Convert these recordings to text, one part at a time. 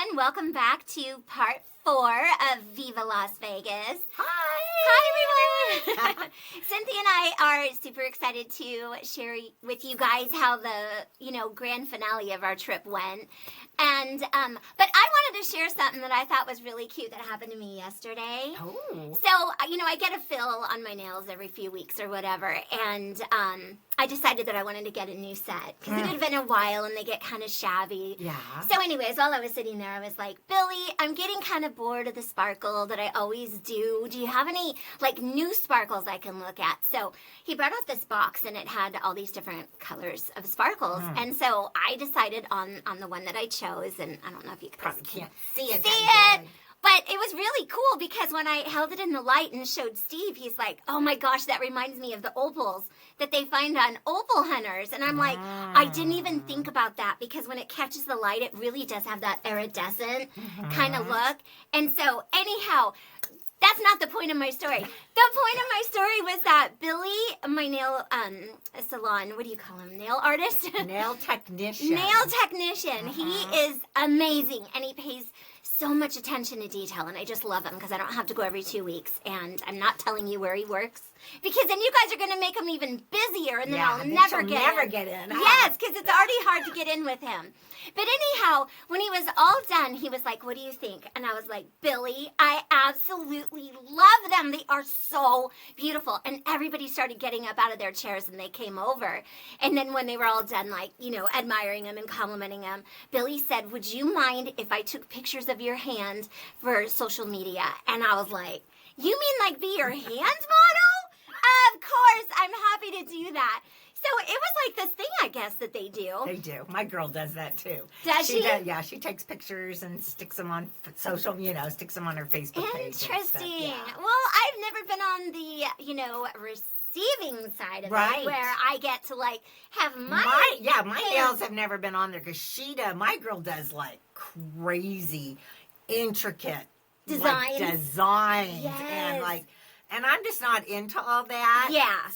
everyone. Welcome back to part 4 of Viva Las Vegas. Hi, everyone. Cynthia and I are super excited to share with you guys how the, grand finale of our trip went. And, but I wanted to share something that I thought was really cute that happened to me yesterday. Oh. So, I get a fill on my nails every few weeks or whatever, and I decided that I wanted to get a new set because it had been a while and they get kind of shabby. Yeah. So anyways, while I was sitting there, I was like, Billy, I'm getting kind of bored of the sparkle that I always do. Do you have any, new sparkles I can look at? So he brought out this box and it had all these different colors of sparkles. And so I decided on the one that I chose, and I don't know if you Probably can't see it. But it was really cool because when I held it in the light and showed Steve, he's like, oh my gosh, that reminds me of the opals that they find on opal hunters. And I'm like, I didn't even think about that because when it catches the light, it really does have that iridescent kind of look. And so anyhow, that's not the point of my story. The point of my story was that Billy, my nail salon, what do you call him? Nail artist? Nail technician. Nail technician. He is amazing and he pays so much attention to detail, and I just love him because I don't have to go every 2 weeks, and I'm not telling you where he works because then you guys are going to make him even busier, and then I'll never get in. Yes, because it's already hard to get in with him. But anyhow, when he was all done, he was like, what do you think? And I was like, Billy, I absolutely love them. They are so beautiful. And everybody started getting up out of their chairs and they came over. And then when they were all done, admiring him and complimenting him, Billy said, would you mind if I took pictures of your hand for social media? And I was like, you mean be your hand model? Of course, I'm happy to do that. So it was this thing, I guess, that they do. They do. My girl does that too. Does she? Yeah, she takes pictures and sticks them on social, sticks them on her Facebook page. Interesting. Yeah. Well, I've never been on the, receiving side of it where I get to have my nails have never been on there because my girl does crazy, intricate designs. Yes. And I'm just not into all that. Yeah.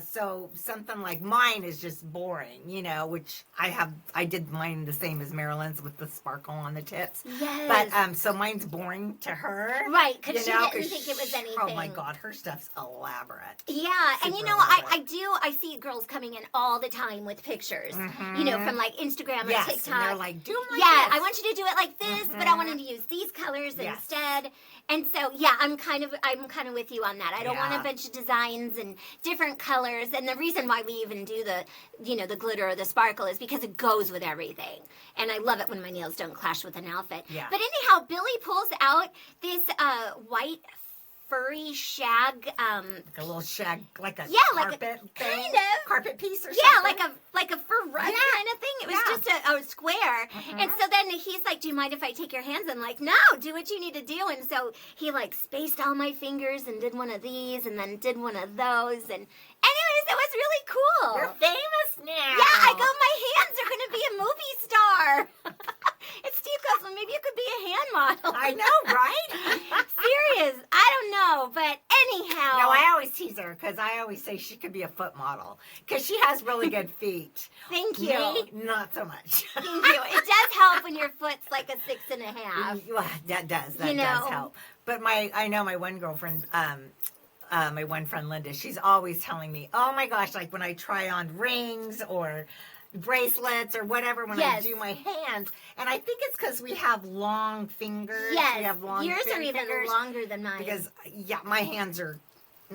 So something like mine is just boring, which I did mine the same as Marilyn's with the sparkle on the tips. Yes. But, so mine's boring to her. Right, because she didn't think it was anything. Oh my God, her stuff's elaborate. Yeah, and I see girls coming in all the time with pictures, from Instagram or TikTok. And they're like, do them like this. this. I want you to do it like this, but I wanted to use these colors instead. And so, I'm kind of with you on that. I don't want a bunch of designs and different colors. And the reason why we even do the glitter or the sparkle is because it goes with everything. And I love it when my nails don't clash with an outfit. Yeah. But anyhow, Billy pulls out this white furry shag, a little shag, carpet thing, kind of carpet piece or something. Yeah, like a fur rug kind of thing. It was just a square. And so then he's like, do you mind if I take your hands? I'm like, no, do what you need to do. And so he spaced all my fingers and did one of these and then did one of those. And anyways, it was really cool. You're famous now. Yeah, I go, my hands are going to be a movie star. And Steve goes, well, maybe you could be a hand model. I know, right? Serious. I don't know, but anyhow. No, I always tease her because I always say she could be a foot model because she has really good feet. Thank you. Me, not so much. Thank you. It does help when your foot's like a 6.5. Well, that does. That does help. But I know my one girlfriend, my one friend Linda, she's always telling me, oh my gosh, when I try on rings or bracelets or whatever when I do my hands. And I think it's because we have long fingers. Yes, we have long yours are even fingers longer than mine. Because, my hands are,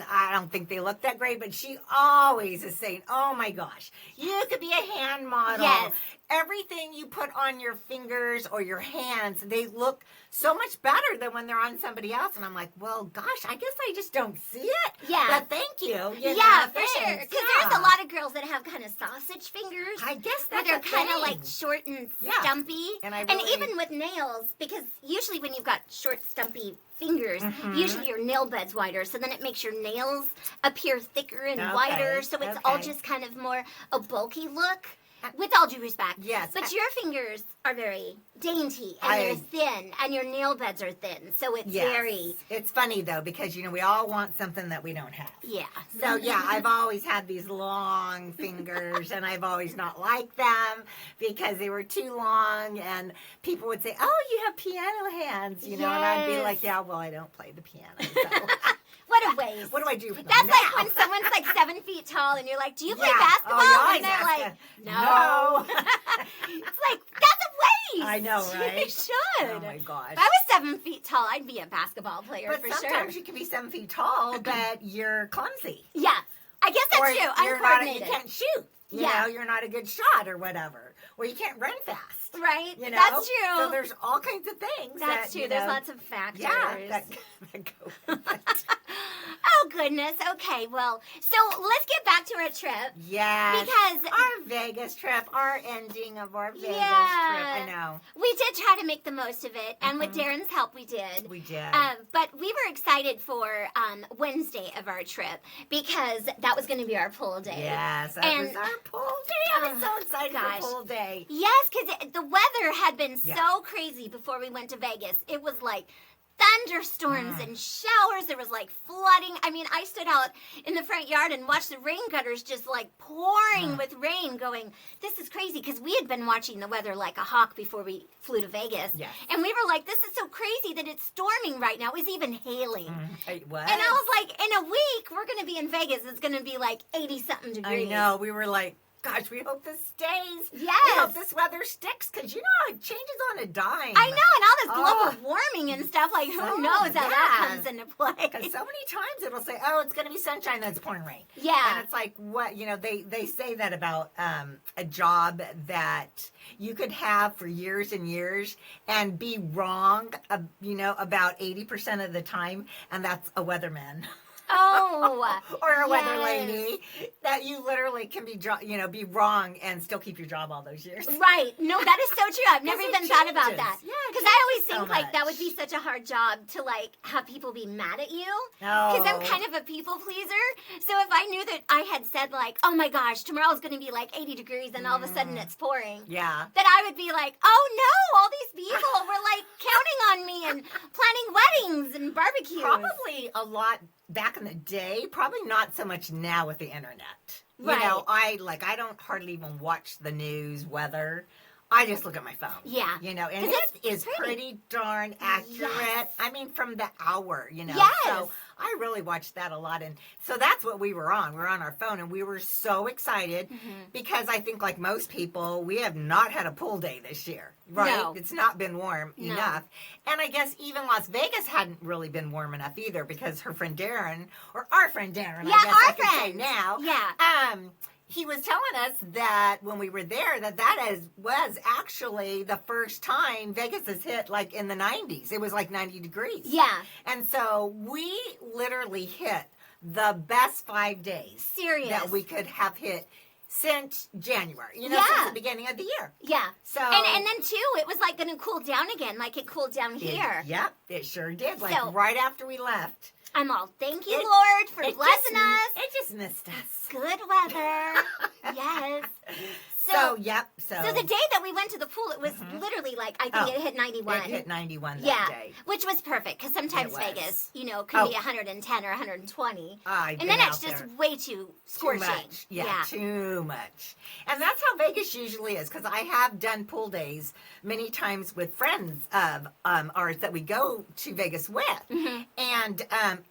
I don't think they look that great, but she always is saying, oh my gosh, you could be a hand model. Yes. Everything you put on your fingers or your hands, they look so much better than when they're on somebody else. And I'm like, well, gosh, I guess I just don't see it. Yeah. But thank you. For sure. Because there's a lot of girls that have kind of sausage fingers. I guess that's where they're kind of short and stumpy. And even with nails, because usually when you've got short, stumpy fingers, usually your nail bed's wider. So then it makes your nails appear thicker and wider. So it's all just kind of more a bulky look. with all due respect. Yes. But your fingers are very dainty, and they're thin, and your nail beds are thin. So it's very... It's funny, though, because, we all want something that we don't have. Yeah. So, I've always had these long fingers, and I've always not liked them because they were too long, and people would say, oh, you have piano hands, and I'd be like, yeah, well, I don't play the piano, so... What a waste. What do I do with them That's now? like when someone's like 7 feet tall and you're like, do you play basketball? Oh, and they're like, no. It's like, that's a waste. I know, right? You should. Oh, my gosh. If I was 7 feet tall, I'd be a basketball player but for sure. sometimes you can be 7 feet tall, but you're clumsy. Yeah. I guess that's true. Uncoordinated. You can't shoot. You know, you're not a good shot or whatever. Or you can't run fast. Right. That's true. So there's all kinds of things. That's true. There's lots of factors. Yeah. That go with it. Oh, goodness. Okay. Well, so let's get back to our trip. Yes. Because our Vegas trip, our ending of our Vegas trip. I know. We did try to make the most of it. And with Darren's help, we did. We did. But we were excited for Wednesday of our trip because that was going to be our pool day. Yes. That was our pool day. I'm so excited for pool day. Yes, because the weather had been so crazy before we went to Vegas. It was like thunderstorms and showers. There was like flooding. I mean, I stood out in the front yard and watched the rain gutters just like pouring with rain going, this is crazy, because we had been watching the weather like a hawk before we flew to Vegas. Yes. And we were like, this is so crazy that it's storming right now. It was even hailing. It was. And I was like, in a week, we're going to be in Vegas. It's going to be like 80-something degrees. I know. We were like, gosh, we hope this stays. Yes. We hope this weather sticks, because it changes on a dime. I know, and all this global warming and stuff, like, who knows how that comes into play. Because so many times it'll say, oh, it's going to be sunshine, then it's pouring rain. Yeah. And it's like, what, they say that about a job that you could have for years and years and be wrong, about 80% of the time, and that's a weatherman. Oh, or a weather lady, that you literally can be wrong and still keep your job all those years. Right. No, that is so true. I've never even thought about that. Yeah, because I always think like that would be such a hard job to like have people be mad at you. Because I'm kind of a people pleaser. So if I knew that I had said like, oh my gosh, tomorrow's going to be like 80 degrees and all of a sudden it's pouring. Yeah. That I would be like, oh no, all these people were like counting on me and planning weddings and barbecues. Probably a lot back in the day, probably not so much now with the internet. Right. I don't hardly even watch the news, weather. I just look at my phone. Yeah. And it is pretty darn accurate. Yes. I mean, from the hour, Yes. So I really watched that a lot. And so that's what we were on. We were on our phone, and we were so excited because I think, like most people, we have not had a pool day this year. Right? No. It's not been warm enough. And I guess even Las Vegas hadn't really been warm enough either, because her friend Darren, or our friend Darren, I guess I can say now. Yeah. He was telling us that when we were there, was actually the first time Vegas has hit like in the 90s. It was like 90 degrees. Yeah. And so we literally hit the best 5 days. Serious. That we could have hit since January, since the beginning of the year. Yeah. So and then too, it was like going to cool down again, like it cooled down here. It sure did. Like right after we left. I'm all, thank you, Lord, for blessing us. It just missed us. Good weather. Yes. So the day that we went to the pool, it was literally like, I think it hit 91. It hit 91 that day. Which was perfect, because sometimes Vegas, could be 110 or 120. And then it's just way too scorching. Too much. Yeah, too much. And that's how Vegas usually is, because I have done pool days many times with friends of ours that we go to Vegas with. And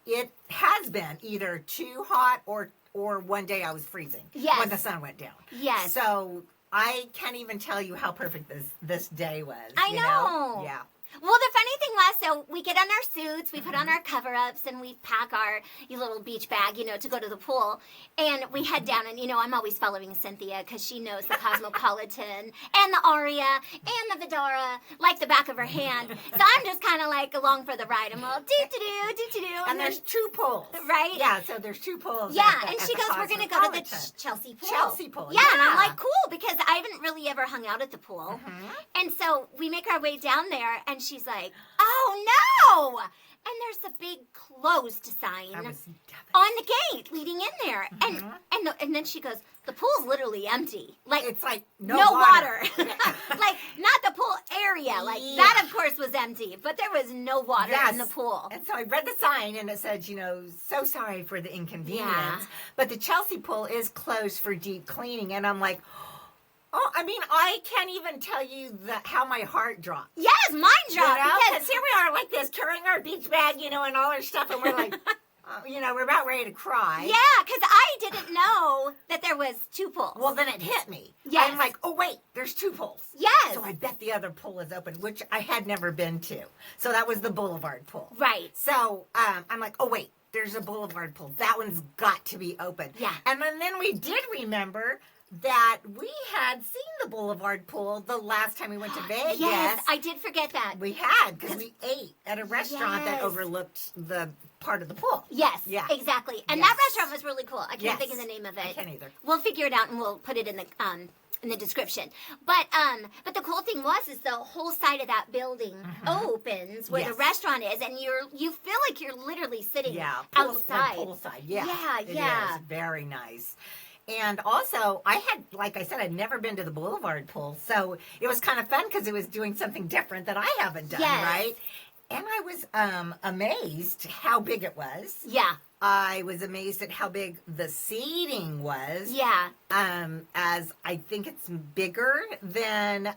it has been either too hot or one day I was freezing when the sun went down. Yes. So I can't even tell you how perfect this day was. I know. Yeah. Well, the funny thing was, so we get on our suits, we put on our cover-ups, and we pack our little beach bag, to go to the pool. And we head down, and, I'm always following Cynthia because she knows the Cosmopolitan and the Aria and the Vidara like the back of her hand. So I'm just kind of like along for the ride. I'm all do-do-do, do-do-do. And there's 2 pools. Right? Yeah, so there's 2 pools. Yeah, and she goes, we're going to go to the Chelsea pool. Chelsea pool, yeah. And I'm like, cool, because I haven't really ever hung out at the pool. And so we make our way down there, and she's like, oh no! And there's a big closed sign on the gate leading in there. And then she goes, the pool's literally empty. Like, it's like no water. Like, not the pool area. Like, that, of course, was empty. But there was no water in the pool. And so I read the sign, and it said, so sorry for the inconvenience. But the Chelsea pool is closed for deep cleaning. And I'm like, oh, I mean, I can't even tell you how my heart dropped. Yes, mine dropped. Because here we are like this, carrying our beach bag, and all our stuff, and we're like, we're about ready to cry. Yeah, because I didn't know that there was 2 pools. Well, then it hit me. Yes. I'm like, oh, wait, there's 2 pools. Yes. So I bet the other pool is open, which I had never been to. So that was the Boulevard Pool. Right. So I'm like, oh, wait, there's a Boulevard Pool. That one's got to be open. Yeah. And then we did remember that we had seen the Boulevard Pool the last time we went to Vegas. Yes, I did forget that. We had, because we ate at a restaurant that overlooked the part of the pool. Yes, yeah, exactly. And that restaurant was really cool. I can't think of the name of it. I can't either. We'll figure it out and we'll put it in the description. But the cool thing is the whole side of that building opens where the restaurant is, and you feel like you're literally sitting outside. Poolside. Yeah. Yeah. It is very nice. And also, I had, like I said, I'd never been to the Boulevard Pool, so it was kind of fun because it was doing something different that I haven't done, right? And I was amazed how big it was. Yeah. I was amazed at how big the seating was. Yeah. As I think it's bigger than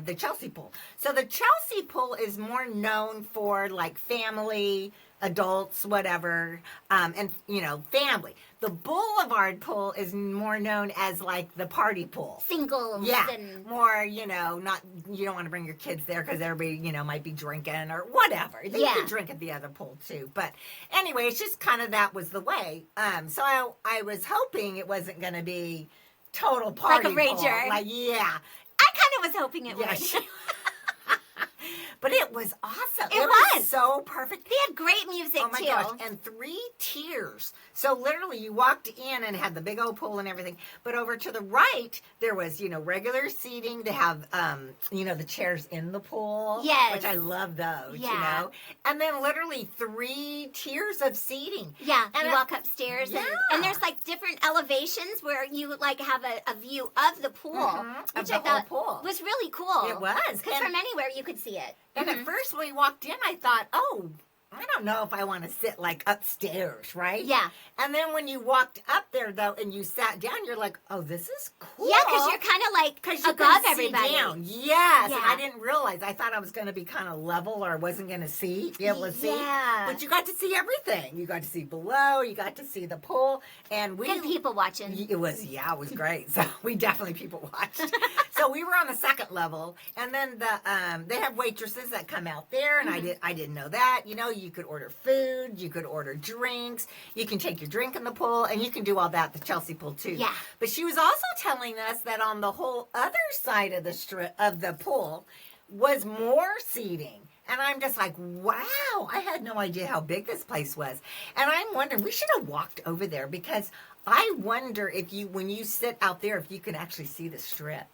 the Chelsea Pool. So the Chelsea Pool is more known for like family, adults, whatever, and family. The Boulevard Pool is more known as like the party pool. Singles. Yeah. And more, not, you don't want to bring your kids there because everybody, might be drinking or whatever. They can drink at the other pool too. But anyway, it's just kind of that was the way. So I was hoping it wasn't going to be total party like a rager. Pool. Like, yeah. I kind of was hoping it was. But it was awesome. It was so perfect. They had great music, oh my gosh. And 3 tiers. So literally you walked in and had the big old pool and everything. But over to the right, there was, regular seating. They have, the chairs in the pool. Yes. Which I love those, Yeah. And then literally 3 tiers of seating. Yeah. And you walk upstairs and there's like different elevations where you like have a view of the pool. Which I thought was really cool. It was. Because from anywhere you could see it. And at first when we walked in, I thought, oh, I don't know if I want to sit like upstairs, right? Yeah. And then when you walked up there though, and you sat down, you're like, oh, this is cool. Yeah, because you're kind of like above everybody. Down. Yes. Yeah. And I didn't realize. I thought I was going to be kind of level or wasn't going to be able to see. Yeah. But you got to see everything. You got to see below. You got to see the pool. And good people watching. It was great. So we definitely people watched. So we were on the second level, and then they have waitresses that come out there, and I didn't know that. You could order food, you could order drinks, you can take your drink in the pool, and you can do all that at the Chelsea pool too. Yeah. But she was also telling us that on the whole other side of the strip of the pool was more seating. And I'm just like, wow, I had no idea how big this place was. And I'm wondering, we should have walked over there because I wonder if when you sit out there, if you can actually see the strip.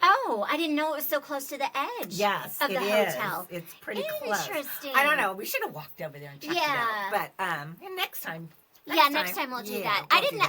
Oh, I didn't know it was so close to the edge. Yes, of the hotel. It's pretty close. Interesting. I don't know. We should have walked over there and checked it out. But and next time. Next time we'll do that. I didn't.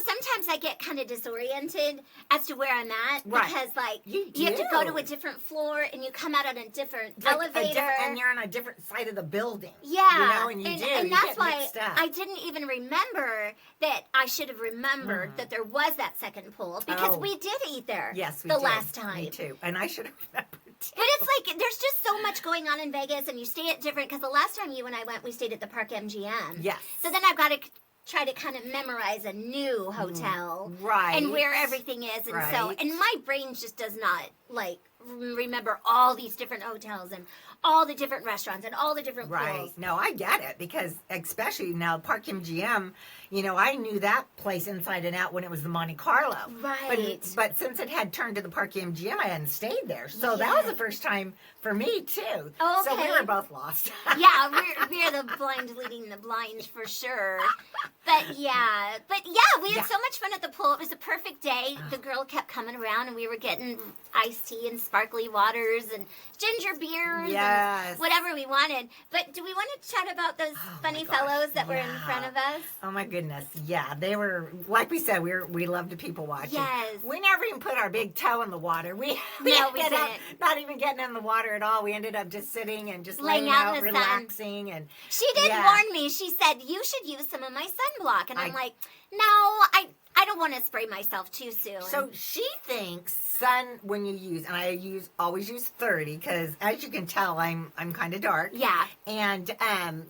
Sometimes I get kind of disoriented as to where I'm at because, like, you have to go to a different floor and you come out on a different elevator, and you're on a different side of the building. Yeah, and and that's why I didn't even remember that. I should have remembered that there was that second pool because we did eat there. Yes, we did. The last time. Me too, and I should have remembered. But it's like there's just so much going on in Vegas, and you stay at different. Because the last time you and I went, we stayed at the Park MGM. Yes. So then I've got to try to kind of memorize a new hotel, and where everything is, and and my brain just does not like remember all these different hotels and all the different restaurants and all the different pools. No, I get it because especially now Park MGM, I knew that place inside and out when it was the Monte Carlo. Right. But since it had turned to the Park MGM, I hadn't stayed there. So that was the first time for me too. Oh, okay. So we were both lost. Yeah, we're the blind leading the blind for sure. But we had so much fun at the pool. It was a perfect day. The girl kept coming around and we were getting iced tea and sparkly waters and ginger beers Yes. and whatever we wanted. But do we want to chat about those funny fellows that were in front of us? Oh my goodness, yeah, they were, like we said, we love to people watch. Yes. We never even put our big toe in the water. We didn't. Not even getting in the water at all. We ended up just sitting and just laying laying out out, in the relaxing. sun. And She did warn me. She said, you should use some of my sunblock. And I'm like, no, I don't want to spray myself too soon. So she thinks when you use, and I always use 30 because as you can tell, I'm kind of dark. Yeah. And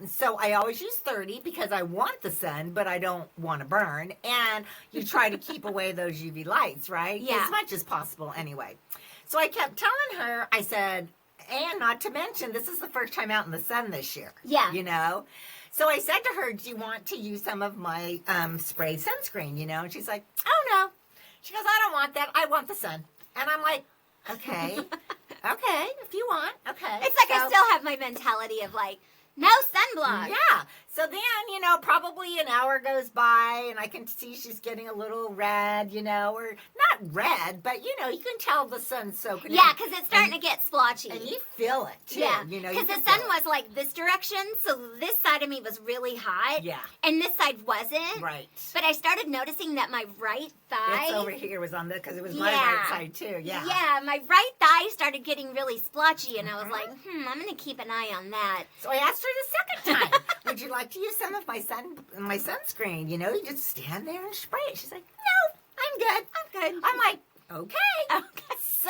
so I always use 30 because I want the sun, but I don't want to burn. And you try to keep away those UV lights, right? Yeah. As much as possible anyway. So I kept telling her, I said, and not to mention, this is the first time out in the sun this year. Yeah. You know? So I said to her, do you want to use some of my spray sunscreen, you know? And she's like, oh, no. She goes, I don't want that. I want the sun. And I'm like, okay, okay, if you want, okay. It's like I still have my mentality of like, no sunblock. Yeah. So then, you know, probably an hour goes by and I can see she's getting a little red, you know, or not red, but, you know, you can tell the sun's soaking in. Yeah, because it's starting to get splotchy. And you feel it, too. Yeah, you know, because the sun was like this direction, so this side of me was really hot. Yeah. And this side wasn't. Right. But I started noticing that my right thigh. It's over here was on the, because it was my right side, too. Yeah. Yeah, my right thigh started getting really splotchy, and I was like, I'm going to keep an eye on that. So I asked her the second time, would you like to use some of my sunscreen? You know, you just stand there and spray it. She's like, no, I'm good. I'm good. I'm like, okay. Okay. So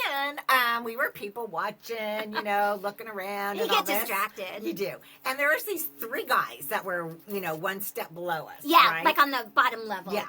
then we were people watching, you know, looking around. You and get all this. distracted. You do. And there was these 3 guys that were, you know, one step below us. Yeah, right? like on the bottom level. Yeah.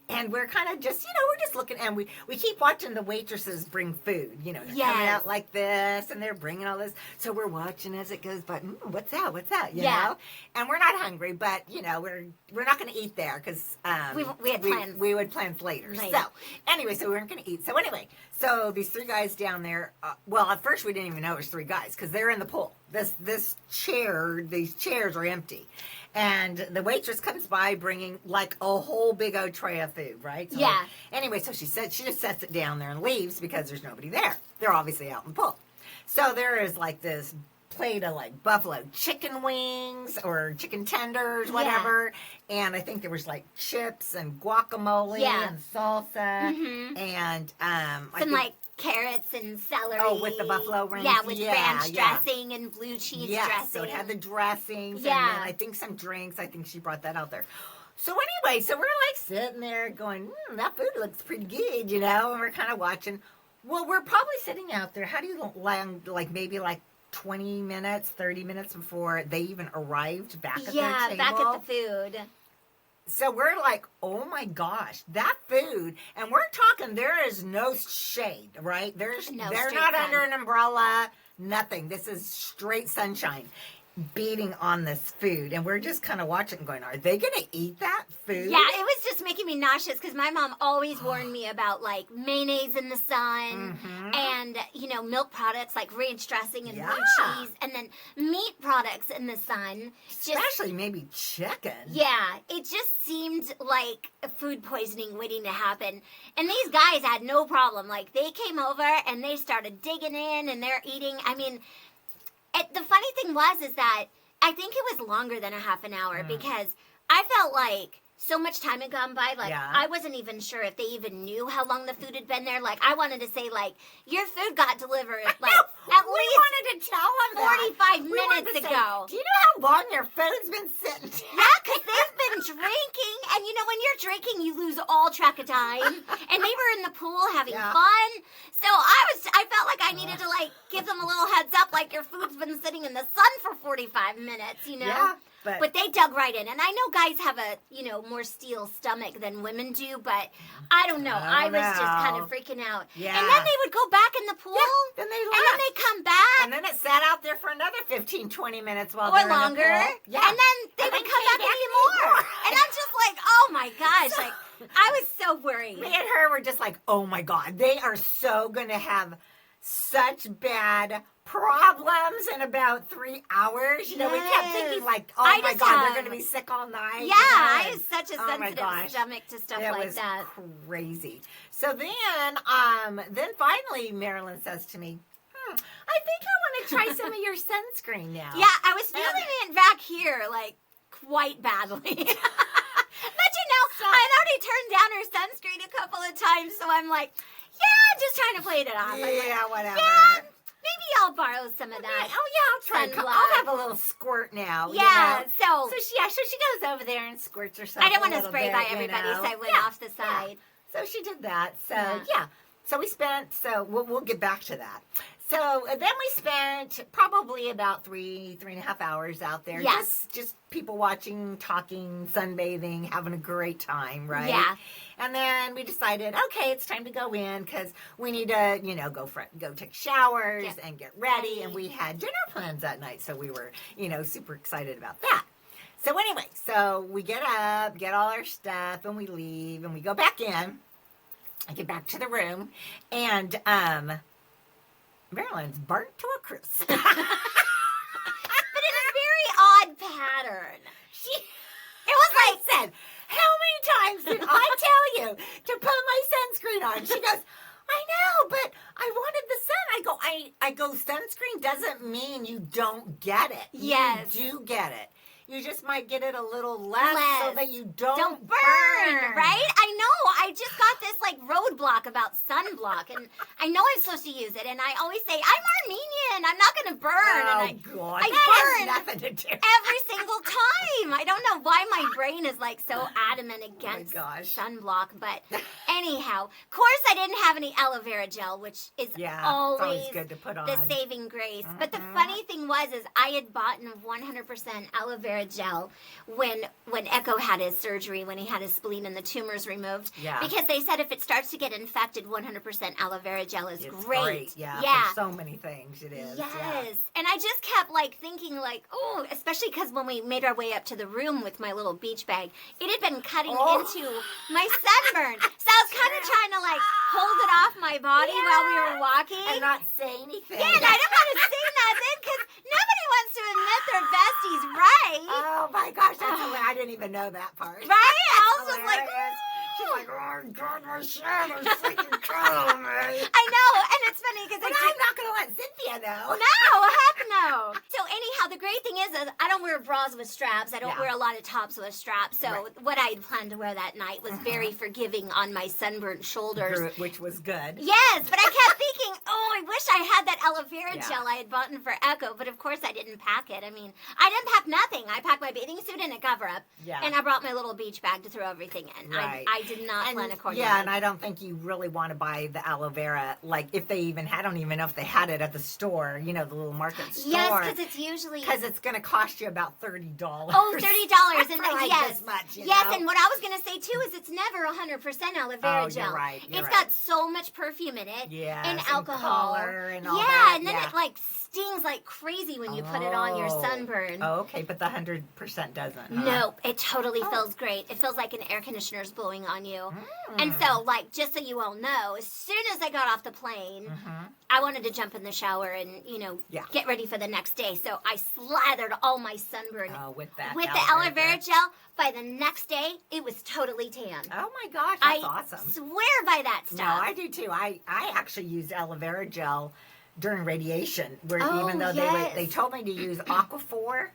And we're kind of just, you know, we're just looking, and we keep watching the waitresses bring food. You know, they're coming out like this, and they're bringing all this. So we're watching as it goes by. What's that? You know? And we're not hungry, but, you know, we're not going to eat there because we had plans. We would plan later. So anyway, so we weren't going to eat. So anyway, so these 3 guys down there, well, at first we didn't even know it was 3 guys because they're in the pool. These chairs are empty. And the waitress comes by bringing like a whole big old tray of food, right? So anyway, so she just sets it down there and leaves because there's nobody there. They're obviously out in the pool. So there is like this plate of like buffalo chicken wings or chicken tenders, whatever. And I think there was like chips and guacamole and salsa and some like carrots and celery. Oh, with the buffalo rings? Yeah, with ranch dressing and blue cheese dressing. So it had the dressings and then I think some drinks. I think she brought that out there. So anyway, so we're like sitting there going, that food looks pretty good, you know, and we're kind of watching. Well, we're probably sitting out there. How do you land, like maybe like 20 minutes, 30 minutes before they even arrived back at their table? Yeah, back at the food. So we're like, oh my gosh, that food, and we're talking, there is no shade, right? They're not under an umbrella, nothing. This is straight sunshine beating on this food, and we're just kind of watching and going, are they going to eat that food? Yeah, it was just making me nauseous because my mom always warned me about like mayonnaise in the sun and, you know, milk products like ranch dressing and blue cheese, and then meat products in the sun. Especially maybe chicken. Yeah, it just seemed like food poisoning waiting to happen. And these guys had no problem. Like, they came over and they started digging in and they're eating. I mean, the funny thing is that I think it was longer than a half an hour because I felt like so much time had gone by. Like, I wasn't even sure if they even knew how long the food had been there. Like, I wanted to say, like, your food got delivered, like, at least wanted to tell them 45 minutes ago. Do you know how long your food's been sitting? Yeah, because they've been drinking. And, you know, when you're drinking, you lose all track of time. And they were in the pool having fun. So I felt like I needed to, like, give them a little heads up, like, your food's been sitting in the sun for 45 minutes, you know? Yeah. But they dug right in. And I know guys have a, you know, more steel stomach than women do, but I don't know. I was just kind of freaking out. Yeah. And then they would go back in the pool. Yeah, then they left. And then they come back. And then it sat out there for another 15, 20 minutes while or they're longer. In the pool. Yeah. And then they would come back and eat more. And I'm just like, oh my gosh. Like, I was so worried. Me and her were just like, oh my God. They are so going to have such bad problems in about 3 hours. You know, we kept thinking like, oh my God, they're going to be sick all night. Yeah, I have such a sensitive stomach to stuff like that. It was crazy. So then finally Marilyn says to me, I think I want to try some of your sunscreen now. Yeah, I was feeling it back here, like, quite badly. But, I'd already turned down her sunscreen a couple of times, so I'm like, yeah, just trying to play it off. Yeah, whatever. Yeah, maybe I'll borrow some of that. Oh, yeah, I'll try. I'll have a little squirt now. Yeah, you know? So she goes over there and squirts herself. I didn't want to spray by everybody, so I went off the side. Yeah. So she did that. So, So we spent, we'll get back to that. So then we spent probably about 3.5 hours out there. Yes. Just people watching, talking, sunbathing, having a great time, right? Yeah. And then we decided, okay, it's time to go in because we need to, go take showers and get ready. And we had dinner plans that night. So we were, super excited about that. So anyway, we get up, get all our stuff, and we leave, and we go back in. I get back to the room, and Marilyn's burnt to a crisp. But in a very odd pattern. It was like, I said, how many times did I tell you to put my sunscreen on? She goes, I know, but I wanted the sun. I go, sunscreen doesn't mean you don't get it. Yes. You do get it. You just might get it a little less so that you don't burn, right? I know. I just got this roadblock about sunblock, and I know I'm supposed to use it, and I always say, I'm Armenian. I'm not going to burn. Oh, and God. I burn nothing to do. every single time. I don't know why my brain is so adamant against sunblock, but anyhow, of course I didn't have any aloe vera gel, which is always good to put on. The saving grace. Mm-hmm. But the funny thing was I had bought 100% aloe vera gel when Echo had his surgery, when he had his spleen and the tumors removed. Yeah. Because they said if it starts to get infected, 100% aloe vera gel is great. Yeah. For so many things it is. Yes. Yeah. And I just kept thinking oh, especially because when we made our way up to the room with my little beach bag, it had been cutting into my sunburn. So I was kind of trying to hold it off my body while we were walking. And not say anything. Yeah, and I didn't want to say nothing because nobody wants to admit their bestie's right. Oh my gosh, that's hilarious. I didn't even know that part. Right? I was just like, she's like, oh God, my shadow's freaking killing me. I know, and it's funny because I'm not going to let Cynthia know. No, heck no. So anyhow, the great thing is I don't wear bras with straps. I don't wear a lot of tops with straps. So what I had planned to wear that night was very forgiving on my sunburnt shoulders. Which was good. Yes, but I kept thinking, I wish I had that aloe vera gel I had bought for Echo, but of course I didn't pack it. I mean, I didn't pack nothing. I packed my bathing suit and a cover-up, and I brought my little beach bag to throw everything in. Right. I did not plan accordingly. Yeah, and I don't think you really want to buy the aloe vera, if they even had, I don't even know if they had it at the store, the little market store. Yes, because it's usually... Because it's going to cost you about $30. Oh, $30. And this much, yes, and what I was going to say, too, is it's never 100% aloe vera gel. You're right. It's got so much perfume in it. Yes, and alcohol. And all that. And then it, stings like crazy when you put it on your sunburn. Oh, okay, but the 100% doesn't. Huh? Nope, it totally feels great. It feels like an air conditioner's blowing on you. And so, just so you all know, as soon as I got off the plane, I wanted to jump in the shower and, get ready for the next day. So I slathered all my sunburn with the aloe vera gel. By the next day, it was totally tan. Oh my gosh, that's awesome. I swear by that stuff. No, I do too. I actually used aloe vera gel during radiation, where even though they told me to use Aquaphor,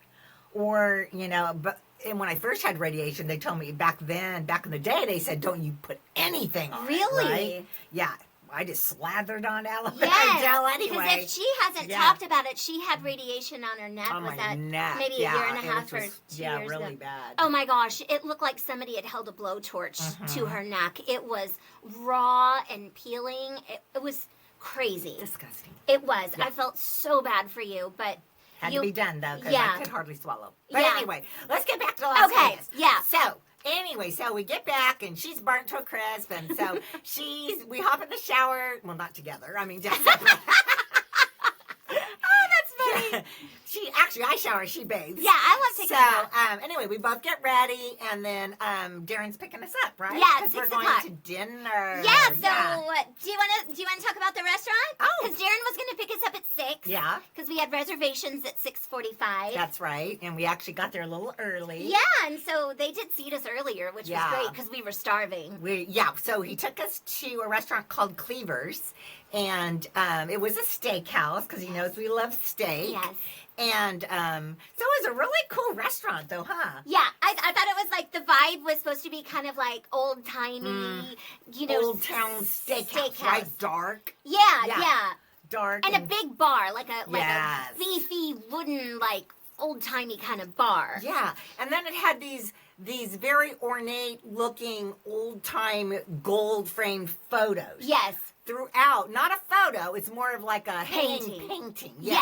or but and when I first had radiation, they told me back in the day, they said don't you put anything on really? It, right? Yeah, I just slathered on aloe vera gel anyway. Because if she hasn't talked about it, she had radiation on her neck. On was my that neck. Maybe a year and a half or 2 years really ago. bad. Oh my gosh, it looked like somebody had held a blowtorch to her neck. It was raw and peeling. It was crazy. Disgusting. It was. I felt so bad for you, but had to be done though, because I could hardly swallow. But anyway, let's get back to Las Vegas. Yeah. So anyway, we get back and she's burnt to a crisp, and so we hop in the shower. Well, not together. I mean, just separate. Oh, that's funny. I shower, she bathes. Yeah, I love taking a bath. So, anyway, we both get ready, and then Darren's picking us up, right? Yeah, because 6 we're going o'clock. to dinner. Yeah, so do you want to talk about the restaurant? Oh. Because Darren was going to pick us up at 6. Yeah. Because we had reservations at 6:45. That's right, and we actually got there a little early. Yeah, and so they did seat us earlier, which was great because we were starving. So he took us to a restaurant called Cleaver's, and it was a steakhouse because he knows we love steak. Yes. And so it was a really cool restaurant, though, huh? Yeah, I thought it was like the vibe was supposed to be kind of like old-timey, Old town steakhouse, right? Dark. Yeah. Dark. And a big bar, like a Yes. beefy wooden, like old-timey kind of bar. Yeah, and then it had these very ornate looking old time gold framed photos. Yes. Throughout, not a photo, it's more of like a Painting. painting. Yeah.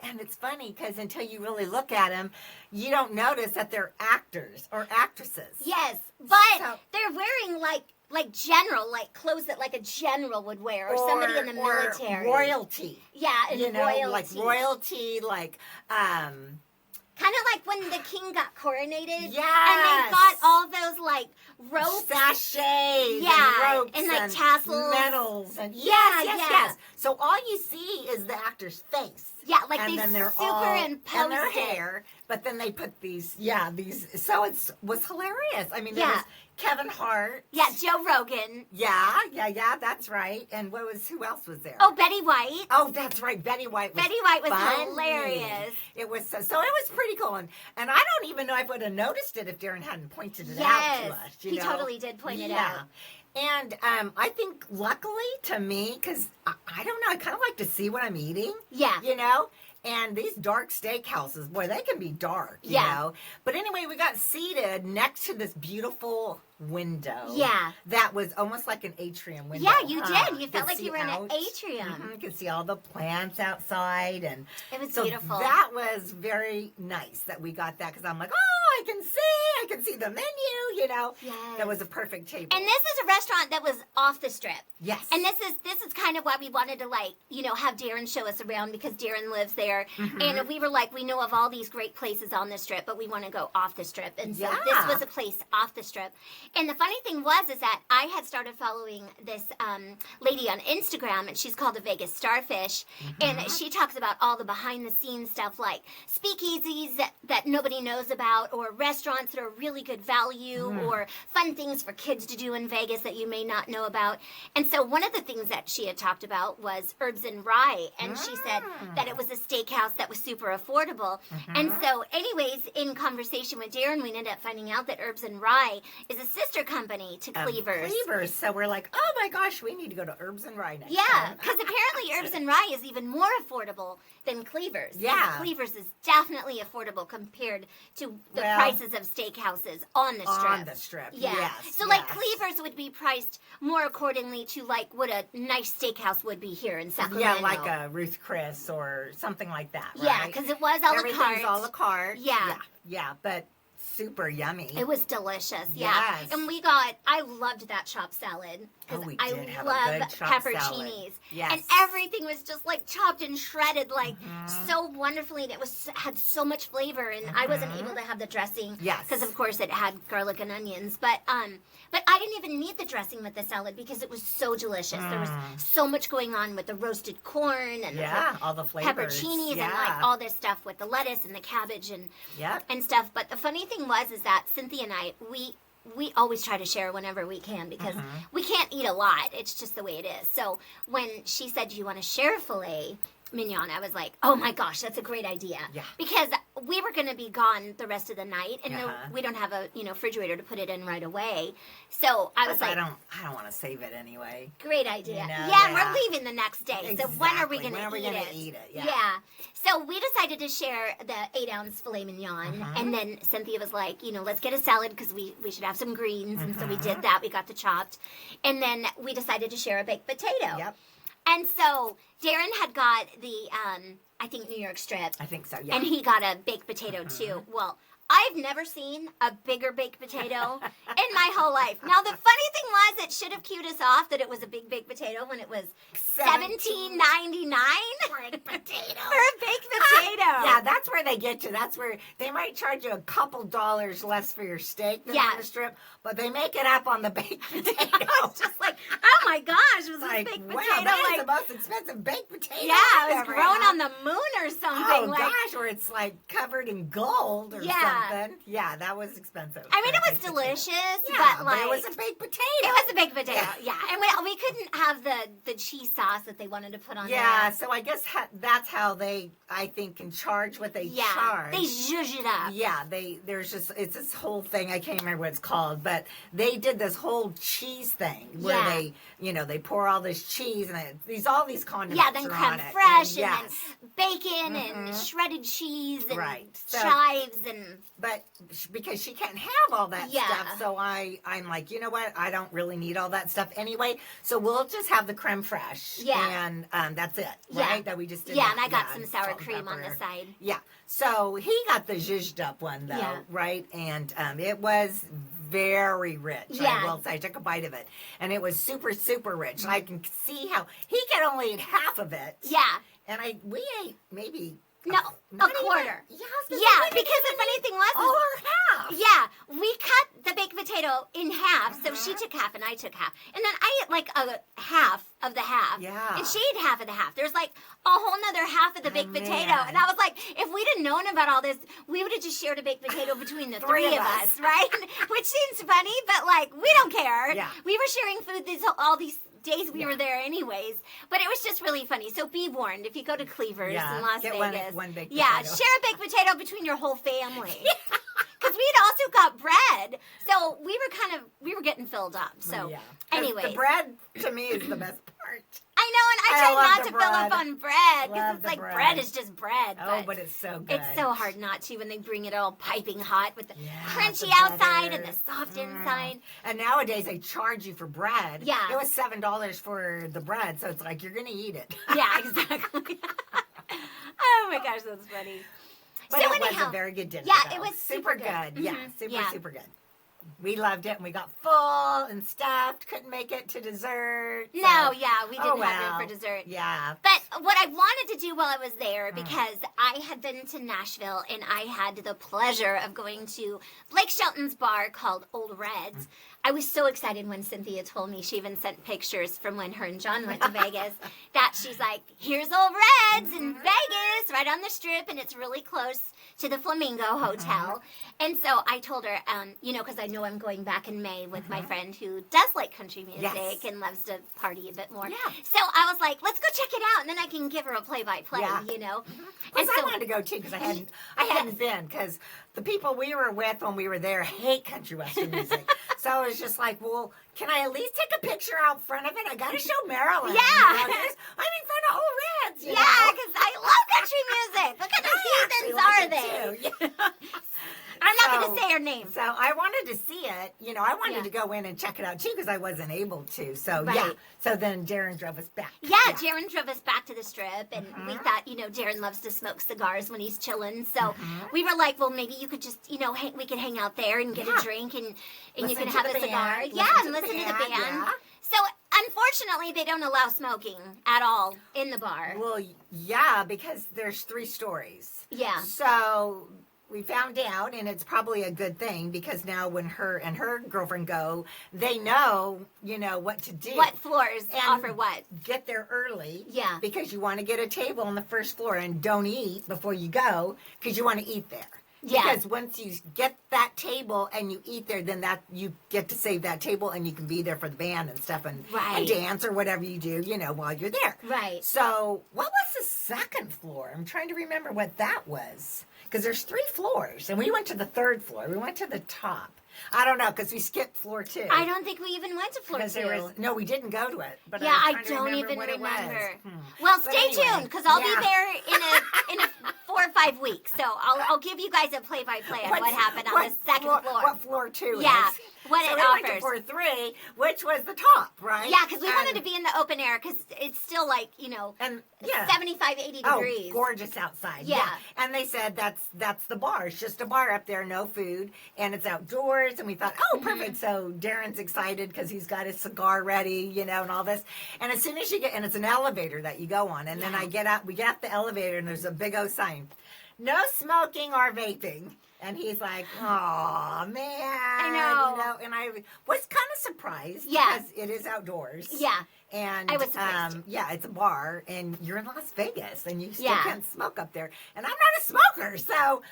And it's funny because until you really look at them, you don't notice that they're actors or actresses. Yes, but So- they're wearing like general, like clothes that like a general would wear, or somebody in the military. Or royalty. Yeah, and Like royalty. royalty, like Kind of like when the king got coronated. Yes. And they got all those like ropes. sachets Yeah, and ropes and, like, tassels. medals and Yeah. yes. So all you see is the actor's face. Yeah, like And they then they're superimposed and their it. hair, but then they put these so it was hilarious. I mean, there Yeah. was Kevin Hart. Yeah, Joe Rogan. Yeah, that's right. And who else was there? Oh, Betty White. Oh, that's right. Betty White was funny. Hilarious. It was so it was pretty cool. And I don't even know if I would have noticed it if Darren hadn't pointed it out to us. He totally did point it out. And I think luckily to me, because I don't know, I kind of like to see what I'm eating. Yeah. You know? And these dark steakhouses, boy, they can be dark, you know? But anyway, we got seated next to this beautiful window. Yeah. That was almost like an atrium window. Yeah, you did. You felt like see you were in an out. atrium. You could see all the plants outside. And It was so beautiful. that was very nice that we got that because I'm like, oh, I can see the menu, you know? Yes. That was a perfect table. And this is a restaurant that was off the strip. Yes. And this is kind of why we wanted to have Darren show us around because Darren lives there. Mm-hmm. And we were like, we know of all these great places on the strip, but we want to go off the strip. And so Yeah. this was a place off the strip. And the funny thing is that I had started following this lady on Instagram, and she's called the Vegas Starfish. Mm-hmm. And she talks about all the behind the scenes stuff like speakeasies that nobody knows about, or restaurants that are really good value, or fun things for kids to do in Vegas that you may not know about. And so one of the things that she had talked about was Herbs and Rye. And she said that it was a steakhouse that was super affordable. And so anyways, in conversation with Darren, we ended up finding out that Herbs and Rye is a sister company to Cleaver's. So we're like, oh my gosh, we need to go to Herbs and Rye next Yeah, time. because apparently Herbs and Rye is even more affordable than Cleaver's. Yeah. And Cleaver's is definitely affordable compared to the prices of steakhouses on the strip. On the strip, Yeah. yes. So like Cleaver's would be priced more accordingly to like what a nice steakhouse would be here in Sacramento. Yeah, like a Ruth Chris or something like that, right? Yeah, because it was a la carte. Everything's a la carte. Yeah. Yeah, but super yummy. It was delicious, yeah. Yes. And I loved that chopped salad. Because we I did have a love good chopped pepperoncinis. salad. Yes. And everything was just like chopped and shredded like so wonderfully. And it had so much flavor. And I wasn't able to have the dressing. Yes. Because of course it had garlic and onions. But I didn't even need the dressing with the salad because it was so delicious. There was so much going on with the roasted corn and all the flavors. pepperoncinis and like all this stuff with the lettuce and the cabbage and stuff. But the funny thing is that Cynthia and I, we always try to share whenever we can because we can't eat a lot. It's just the way it is. So when she said, do you want to share a filet mignon, I was like, oh my gosh, that's a great idea. Yeah. Because we were going to be gone the rest of the night, and we don't have a refrigerator to put it in right away. So I was like, I don't want to save it anyway. great idea. You know, yeah, we're leaving the next day. Exactly. So when are we going When are we to gonna eat it? Yeah. So we decided to share the 8-ounce filet mignon. And then Cynthia was like, let's get a salad because we should have some greens. And so we did that. We got the chopped. And then we decided to share a baked potato. Yep. And so Darren had got the, I think, New York strip. I think so, yeah. And he got a baked potato, too. Well, I've never seen a bigger baked potato in my whole life. Now, the funny thing was, it should have cued us off that it was a big baked potato when it was $17.99 for a potato. for a baked potato. Yeah, that's where where they get you. That's where they might charge you a couple dollars less for your steak than on the strip, but they make it up on the baked potato. It's just like, oh my gosh, was like, this baked wow, potato that like is the most expensive baked potato. yeah, I've it was ever grown had. on the moon or something. Oh like, gosh, or it's like covered in gold or something. Yeah, that was expensive. I mean, it was baked potato. delicious, Yeah, but like it was a baked potato. it was a baked potato. Yeah, and we couldn't have the cheese sauce that they wanted to put on Yeah, there. so I guess that's how they, I think, can charge what they charge. They zhuzh it up. Yeah, it's this whole thing. I can't remember what it's called, but they did this whole cheese thing where they, they pour all this cheese and all these condiments. Yeah, then are creme on it. fraiche and yes. then bacon and shredded cheese and So- chives and But because she can't have all that Yeah. stuff, so I'm like, you know what? I don't really need all that stuff anyway. So we'll just have the creme fraiche. Yeah. And that's it, Yeah. right? That we just did. yeah, that. and I got some and sour salt and cream on the pepper. side. Yeah. So he got the zhuzhed up one though, Yeah. right? And it was very rich. Yeah. I will say. I took a bite of it, and it was super, super rich. And I can see how he could only eat half of it. Yeah. And we ate maybe No, not a even- quarter. Yeah, I was gonna Yeah, say, we because the didn't funny eat thing was, all or half. yeah, we cut the baked potato in half, so she took half and I took half, and then I ate like a half of the half, Yeah. and she ate half of the half. There's like a whole nother half of the baked man. potato, and I was like, if we'd have known about all this, we would have just shared a baked potato between the three of us, right? Which seems funny, but like we don't care. Yeah. We were sharing food all these days we were there anyways, but it was just really funny. So be warned if you go to Cleaver's in Las get Vegas. one baked yeah, potato. share a baked potato between your whole family. Because we'd also got bread, so we were getting filled up. So yeah. anyway, The bread to me is the best part. I know, and I I try love not the to fill up bread. on bread Love because it's the like bread. bread is just bread. Oh, but it's so good. it's so hard not to when they bring it all piping hot with the Yeah, crunchy the outside and butter. the soft inside. And nowadays they charge you for bread. Yeah. It was $7 for the bread, so it's like you're gonna eat it. Yeah, exactly. Oh my gosh, that's funny. But So it was anyhow, a very good dinner. yeah, though. it was super super good. good. Yeah, Mhm. super Yeah. super good. We loved it, and we got full and stuffed. Couldn't make it to dessert. so- No, yeah, we didn't Oh, have well. room for dessert. Yeah. But what I wanted to do while I was there, because I had been to Nashville and I had the pleasure of going to Blake Shelton's bar called Ole Reds. I was so excited when Cynthia told me, she even sent pictures from when her and John went to Vegas, that she's like, here's Ole Reds in Vegas, right on the strip, and it's really close to the Flamingo Hotel. And so I told her, because I know I'm going back in May with my friend who does like country music Yes. and loves to party a bit more. Yeah. So I was like, let's go check it out, and then I can give her a play-by-play, Yeah. And Plus, I wanted to go too because I hadn't been because the people we were with when we were there hate country western music. So I was just like, well, can I at least take a picture out front of it? I got to show Marilyn. Yeah. I'm in front of Ole Reds. you yeah, know? because I love country music. Look at the I heathens, actually are like they? it too. Yeah. I'm not So- going to say her name. So I wanted to see it. I wanted Yeah. to go in and check it out too because I wasn't able to. So Right. yeah. So then Darren drove us back. Yeah, Darren drove us back to the strip, and we thought, Darren loves to smoke cigars when he's chilling. So we were like, well, maybe you could just, we could hang out there and get a drink, and you Listen can to have the a cigar. band, Yeah, listen and to the listen to the band, band. yeah. So unfortunately, they don't allow smoking at all in the bar. Well, yeah, because there's 3 stories. Yeah. So we found out, and it's probably a good thing because now when her and her girlfriend go, they know, what to do. What floors And offer what? Get there early. Yeah. Because you want to get a table on the first floor and don't eat before you go because you want to eat there. Yeah. Because once you get that table and you eat there, then that you get to save that table and you can be there for the band and stuff and Right. dance or whatever you do, while you're there. Right. So what was the second floor? I'm trying to remember what that was. Because there's 3 floors, and we went to the 3rd floor. We went to the top. I don't know, because we skipped floor 2. I don't think we even went to floor 2. No, we didn't go to it. But Yeah, was I trying to don't remember even what it was. remember. Hmm. Well, But stay anyway, tuned because I'll yeah. be there in a 4 or 5 weeks. So I'll give you guys a play-by-play on what happened on the second floor. What floor 2 Yeah, is. what so it we went offers. to floor 3, which was the top, right? Yeah, because we And- wanted to be in the open air because it's still like, And yeah. 75, 80 degrees. Oh, gorgeous outside. Yeah. And they said that's the bar. It's just a bar up there, no food, and it's outdoors. And we thought, oh, perfect. So Darren's excited because he's got his cigar ready, and all this. And as soon as you get, and it's an elevator that you go on, and then we get out the elevator, and there's a big O sign. no smoking or vaping. And he's like, oh, man. I know. You know, and I was kind of surprised. Yeah. Because it is outdoors. Yeah. And I was surprised. yeah, it's a bar, and you're in Las Vegas, and you still Yeah. can't smoke up there. And I'm not a smoker, so.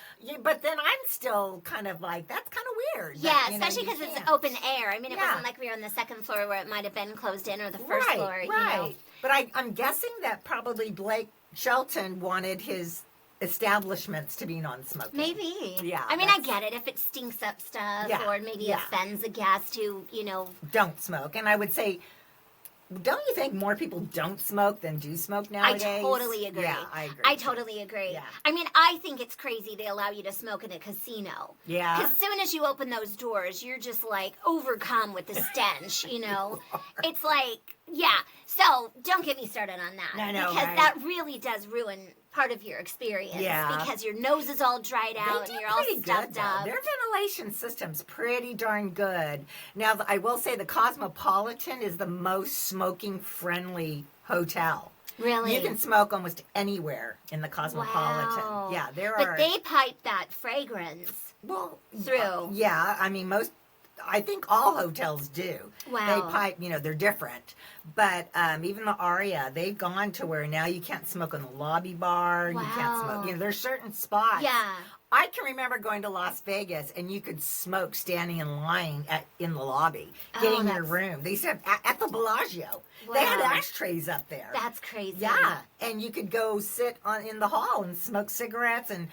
But then I'm still kind of like, that's kind of weird. Yeah, that, especially because it's open air. I mean, it wasn't like we were on the second floor where it might have been closed in, or the first floor. Right. You know. But I'm guessing that probably Blake Shelton wanted his establishments to be non-smoking. Maybe. Yeah. I mean, I get it if it stinks up stuff, Yeah, or maybe yeah. offends a guest who, you know. Don't smoke. And I would say, don't you think more people don't smoke than do smoke nowadays? I totally agree. Yeah, I agree. I totally agree. Yeah. I mean, I think it's crazy they allow you to smoke in a casino. Yeah. Because as soon as you open those doors, you're just like overcome with the stench, you know? It's like, yeah. So don't get me started on that. I know, because right? that really does ruin part of your experience. Yeah. Because your nose is all dried out They and do you're all pretty stuffed good, up. though. Their ventilation system's pretty darn good. Now, I will say the Cosmopolitan is the most smoking-friendly hotel. Really? You can smoke almost anywhere in the Cosmopolitan. Wow. Yeah, there But are. they pipe that fragrance through. Yeah, I mean, I think all hotels do. Wow. They pipe, they're different. But even the Aria, they've gone to where now you can't smoke in the lobby bar. Wow. You can't smoke. There's certain spots. Yeah. I can remember going to Las Vegas and you could smoke standing in line in the lobby, getting your room. They said at the Bellagio. Wow. They had ashtrays up there. That's crazy. Yeah, and you could go sit in the hall and smoke cigarettes, and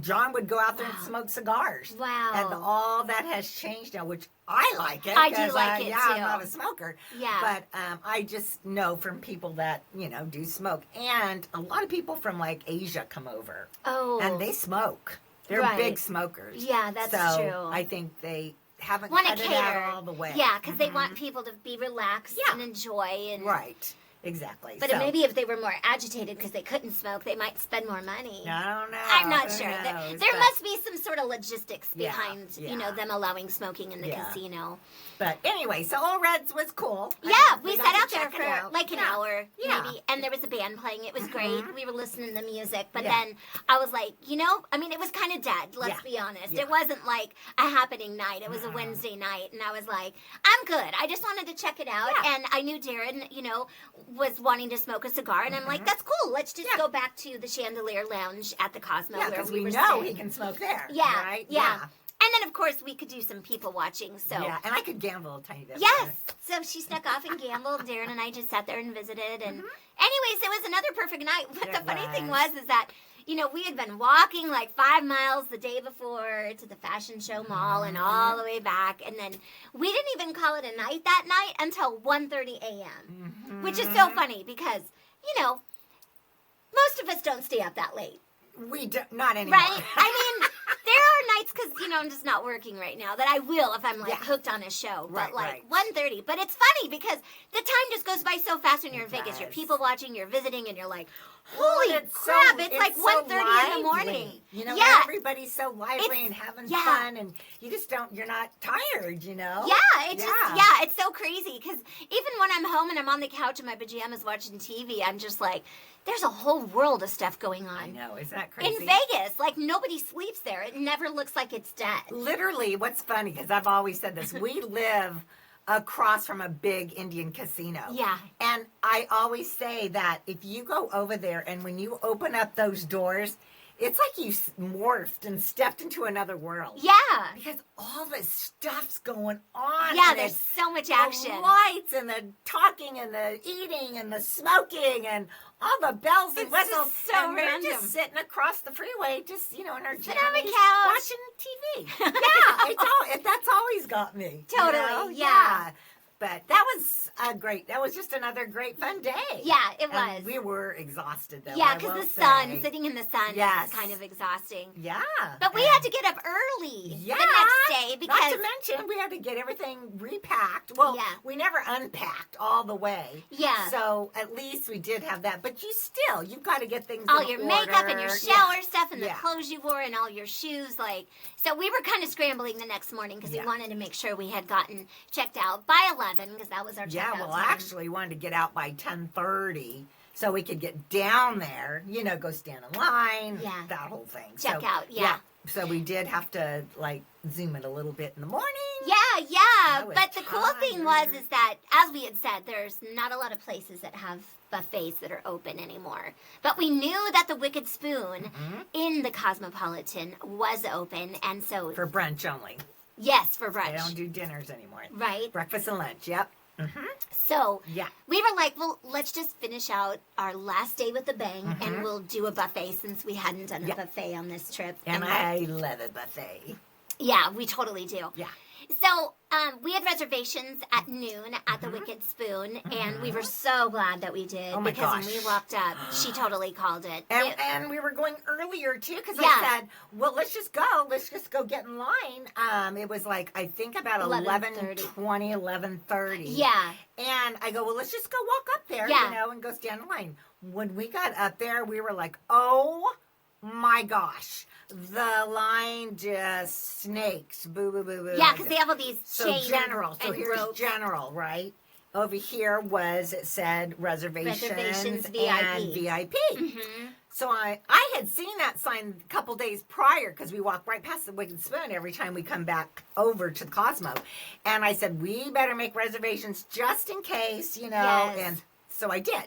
John would go out there and smoke cigars. Wow. And all that has changed now, which I like it. I do 'cause, like it, yeah, too. I'm not a smoker. Yeah. But I just know from people that, do smoke. And a lot of people from, like, Asia come over. Oh. And they smoke. They're Right. big smokers. Yeah, that's so true. I think they haven't Want cut to it cater out all the way. Yeah, because they want people to be relaxed Yeah. and enjoy. And Right. Exactly. But so, maybe if they were more agitated because they couldn't smoke, they might spend more money. I don't know. I'm not Who sure. There knows? there But- must be some sort of logistics Yeah, behind, yeah. them allowing smoking in the Yeah. casino. But anyway, so Ole Reds was cool. Yeah, we got sat to out there check it for out. like an Yeah. hour, Yeah. maybe, and there was a band playing. It was great. We were listening to the music, but Yeah. then I was like, I mean, it was kind of dead, let's Yeah. be honest. Yeah. It wasn't like a happening night. It was a Wednesday night, and I was like, I'm good. I just wanted to check it out, Yeah. and I knew Darren, was wanting to smoke a cigar, and I'm like, that's cool. Let's just Yeah. go back to the Chandelier Lounge at the Cosmo Yeah, where because we we were know staying. he can smoke there. Yeah, Right? yeah. And then, of course, we could do some people watching, so... Yeah, and I could gamble a tiny bit. Yes. there. So she snuck off and gambled. Darren and I just sat there and visited. And Mm-hmm. anyways, it was another perfect night. But the It funny thing was. was that, we had been walking like 5 miles the day before to the fashion show mall and all the way back. And then we didn't even call it a night that night until 1:30 a.m., which is so funny because, most of us don't stay up that late. We do, not anymore. Right? I mean, there are nights because I'm just not working right now that I will if I'm hooked on a show. Right, But like right. 1:30. But it's funny because the time just goes by so fast when you're in It Vegas. You're does. people watching, you're visiting, and you're like, Well, holy it's crap! so- It's like so 1:30 in the lively. morning. Yeah. Everybody's so lively It's- and having yeah. fun, and you're not tired, Yeah, it's so crazy because even when I'm home and I'm on the couch in my pajamas watching TV, I'm just like, there's a whole world of stuff going on. I know, isn't that crazy? In Vegas, like nobody sleeps there. It never looks like it's dead. Literally, what's funny, because I've always said this, we live across from a big Indian casino. Yeah. And I always say that if you go over there and when you open up those doors, it's like you morphed and stepped into another world. Yeah. Because all this stuff's going on. Yeah, and there's it's so much the action. lights and the talking and the eating and the smoking and all the bells and It's whistles. just so and random. we're just sitting across the freeway, just, in our Sit on the jammies, couch. watching TV. Yeah, that's always got me. Totally, yeah. But that was just another great fun day. Yeah, it And was. we were exhausted though. Yeah, I because will the sun, say. sitting in the sun, Yes. is kind of exhausting. Yeah. But we had to get up early Yeah. the next day because Not to mention, we had to get everything repacked. Well, Yeah. we never unpacked all the way. Yeah. So at least we did have that. But you've got to get things all in your order. makeup and your shower stuff and the Yeah. clothes you wore and all your shoes, so we were kind of scrambling the next morning because Yeah. we wanted to make sure we had gotten checked out by 11 because that was our checkout Yeah, well, time. actually, we wanted to get out by 10:30 so we could get down there, go stand in line, Yeah. that whole thing. Check out, yeah. So we did have to, zoom it a little bit in the morning. Yeah. was But the cool thing is that, as we had said, there's not a lot of places that have buffets that are open anymore. But we knew that the Wicked Spoon in the Cosmopolitan was open, and so... For brunch only. Yes, for brunch. They don't do dinners anymore. Right. Breakfast and lunch, yep. So Yeah. we were like, well, let's just finish out our last day with a bang, and we'll do a buffet since we hadn't done a buffet on this trip. And I love a buffet. Yeah, we totally do. Yeah. So we had reservations at noon at the Wicked Spoon, and we were so glad that we did, Oh my because gosh. when we walked up, she totally called it. And we were going earlier, too, because Yeah. I said, well, let's just go. Let's just go get in line. It was I think about 11:20, 11:30. Yeah. And I go, well, let's just go walk up there, Yeah. and go stand in line. When we got up there, we were like, oh, my gosh. The line just snakes. Boo, boo, boo, boo. Yeah, because they have all these So chains general. So and here's ropes. general, right? Over here it said reservations VIP. and VIP. Mm-hmm. So I had seen that sign a couple days prior, because we walk right past the Wicked Spoon every time we come back over to the Cosmo. And I said, we better make reservations just in case, Yes. And so I did.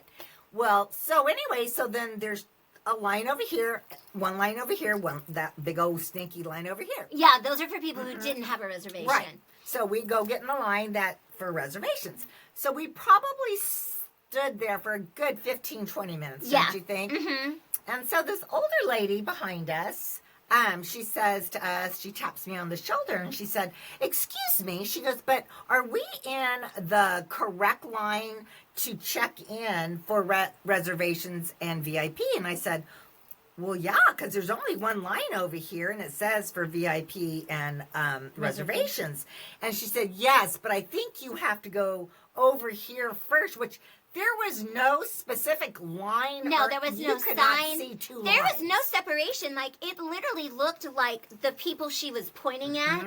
Well, so anyway, so then there's a line over here, one line over here, that big old stinky line over here. Yeah, those are for people who didn't have a reservation. Right. So we go get in the line for reservations. So we probably stood there for a good 15, 20 minutes, don't you think? Mm-hmm. And so this older lady behind us, she says to us, she taps me on the shoulder, and she said, excuse me. She goes, but are we in the correct line to check in for reservations and VIP? And I said, well, yeah, because there's only one line over here, and it says for VIP and reservations. And she said, yes, but I think you have to go over here first, which there was no specific line. No, there was no you could sign. Not see two there lines. was no separation. Like, it literally looked like the people she was pointing at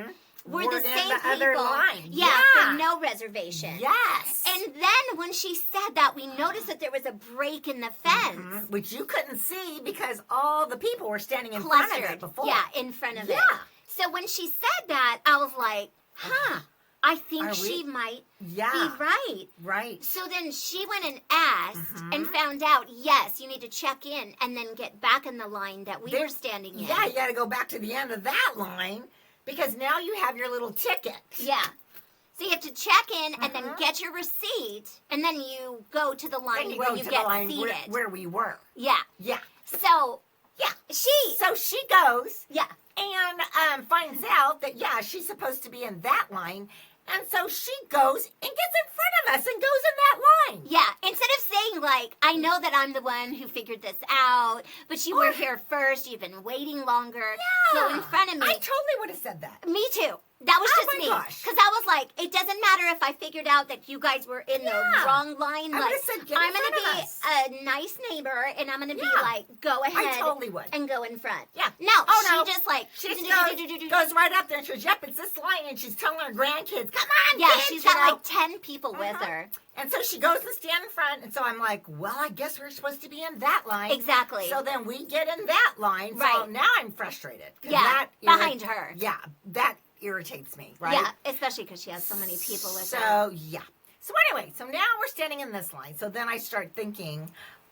were the in same the people. other line. Yeah, for no reservation. Yes. And then when she said that, we noticed that there was a break in the fence. Which you couldn't see because all the people were standing in front of it before. Yeah, in front of it. Yeah. So when she said that, I was like, I think Are she we? might Yeah. be right. Right. So then she went and asked and found out, yes, you need to check in and then get back in the line that we were standing in. Yeah, you got to go back to the end of that line because now you have your little ticket. Yeah. So you have to check in and then get your receipt, and then you go to the line Then where go you to get the line seated. where we were. Yeah. Yeah. So Yeah. she So she goes yeah. and finds out that, yeah, she's supposed to be in that line. And so she goes and gets in front of us and goes in that line. Yeah, instead of saying, like, I know that I'm the one who figured this out, but you were here first, you've been waiting longer, go in front of me. I totally would have said that. Me too. That was Oh just my me. gosh. Because I was like, it doesn't matter if I figured out that you guys were in the wrong line. I Like, would've said, "Get in I'm front gonna of be us." a nice neighbor, and I'm gonna be Yeah. like, go ahead. totally would. And go in front. Yeah. No, Oh, no. she just like She goes right up there and she goes, yep, it's this line. And she's telling her grandkids, come on, yeah, kids, she's you got know. like 10 people with her. And so she goes to stand in front. And so I'm like, well, I guess we're supposed to be in that line. Exactly. So then we get in that line. So Right. now I'm frustrated. 'Cause Yeah, that behind her. Yeah, that irritates me, right? Yeah, especially because she has so many people with her. So, yeah. So anyway, so now we're standing in this line. So then I start thinking,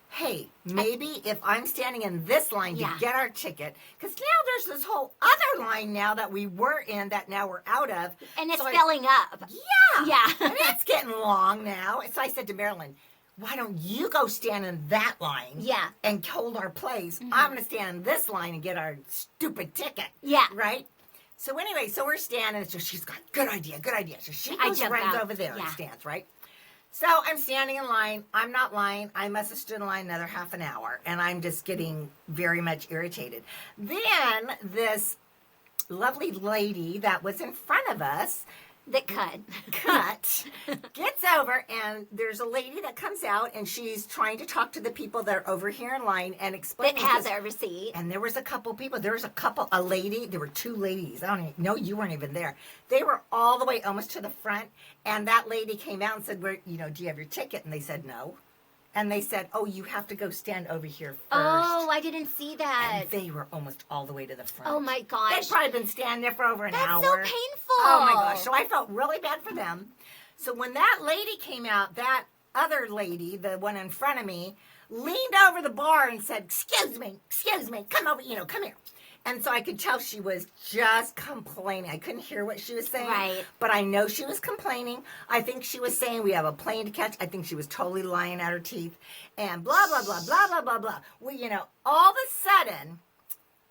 hey, maybe if I'm standing in this line to get our ticket, because now there's this whole other line now that we were in that now we're out of. And it's So filling up. Yeah. Yeah. And it's getting long now. So I said to Marilyn, why don't you go stand in that line Yeah. and hold our place? I'm going to stand in this line and get our stupid ticket. Yeah. Right? So anyway, so we're standing. So she's got, good idea. So she I goes, jump runs out. over there and Yeah. stands, right? So I'm standing in line. I'm not lying. I must have stood in line another half an hour. And I'm just getting very much irritated. Then this lovely lady that was in front of us That cut. gets over, and there's a lady that comes out, and she's trying to talk to the people that are over here in line and explain. That have their receipt. And there was a couple people. There was a lady. There were two ladies. I don't even know, you weren't even there. They were all the way almost to the front, and that lady came out and said, "Where, do you have your ticket?" And they said no. And they said, oh, you have to go stand over here first. Oh, I didn't see that. And they were almost all the way to the front. Oh, my gosh. They'd probably been standing there for over an hour. That's so painful. Oh, my gosh. So I felt really bad for them. So when that lady came out, that other lady, the one in front of me, leaned over the bar and said, excuse me, come over, come here. And so I could tell she was just complaining. I couldn't hear what she was saying. Right. But I know she was complaining. I think she was saying we have a plane to catch. I think she was totally lying out her teeth. And blah, blah, blah, blah, blah, blah, blah. All of a sudden,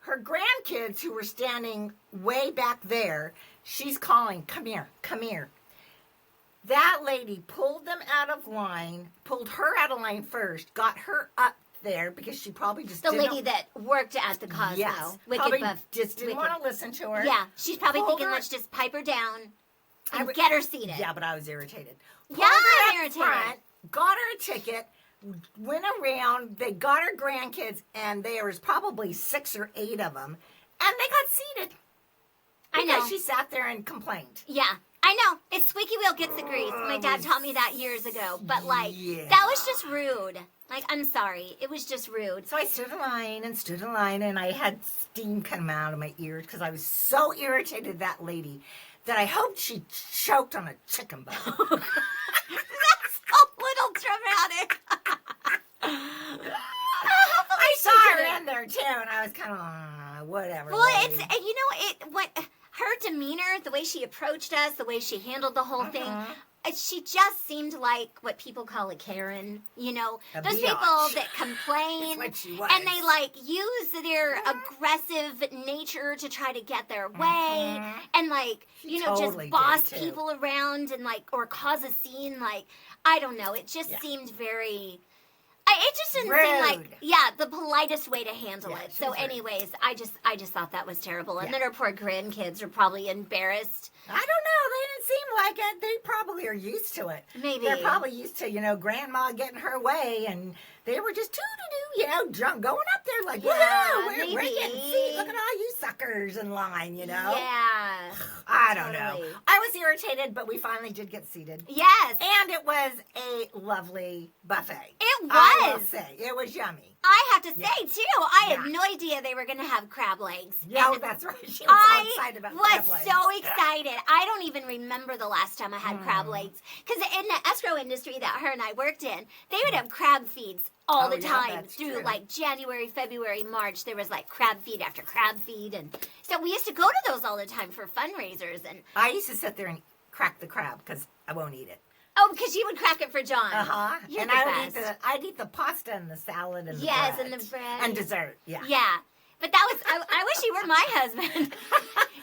her grandkids who were standing way back there, she's calling, come here, come here. That lady pulled them out of line, pulled her out of line first, got her up there because she probably just the lady that worked at the Cosmo. Yes, Wicked just didn't want to listen to her. Yeah, she's probably thinking, let's just pipe her down and get her seated. Yeah, but I was irritated. I'm irritated. Front, got her a ticket, went around. They got her grandkids, and there was probably 6 or 8 of them, and they got seated. I know. She sat there and complained. Yeah. I know. It's squeaky wheel gets the grease. My dad taught me that years ago. But, that was just rude. I'm sorry. It was just rude. So I stood in line, and I had steam come out of my ears because I was so irritated at that lady that I hoped she choked on a chicken bone. That's a little dramatic. I saw her in there, too, and I was kind of, whatever. Well, lady. Her demeanor, the way she approached us, the way she handled the whole thing, she just seemed like what people call a Karen. Those people that complain and they use their aggressive nature to try to get their way and just boss people around and or cause a scene. I don't know. It just seemed very. It just didn't seem like, the politest way to handle it. So anyways, I just thought that was terrible. And then her poor grandkids are probably embarrassed. I don't know. They didn't seem like it. They probably are used to it. Maybe. They're probably used to, grandma getting her way, and they were just drunk, going up there woohoo, we're getting seats. Look at all you suckers in line, Yeah. I don't know. I was irritated, but we finally did get seated. Yes. And it was a lovely buffet. It was. I will say, it was yummy. I have to say, too, I had no idea they were going to have crab legs. Yeah, that's right. She was so excited about crab legs. I was so excited. I don't even remember the last time I had crab legs. Because in the escrow industry that her and I worked in, they would have crab feeds all the time through January, February, March. There was crab feed after crab feed. And so we used to go to those all the time for fundraisers. And I used to sit there and crack the crab because I won't eat it. Oh, because you would crack it for John. You're and I'd eat the pasta and the salad and the bread. And the bread. And dessert, yeah. Yeah. But that was, I wish you were my husband.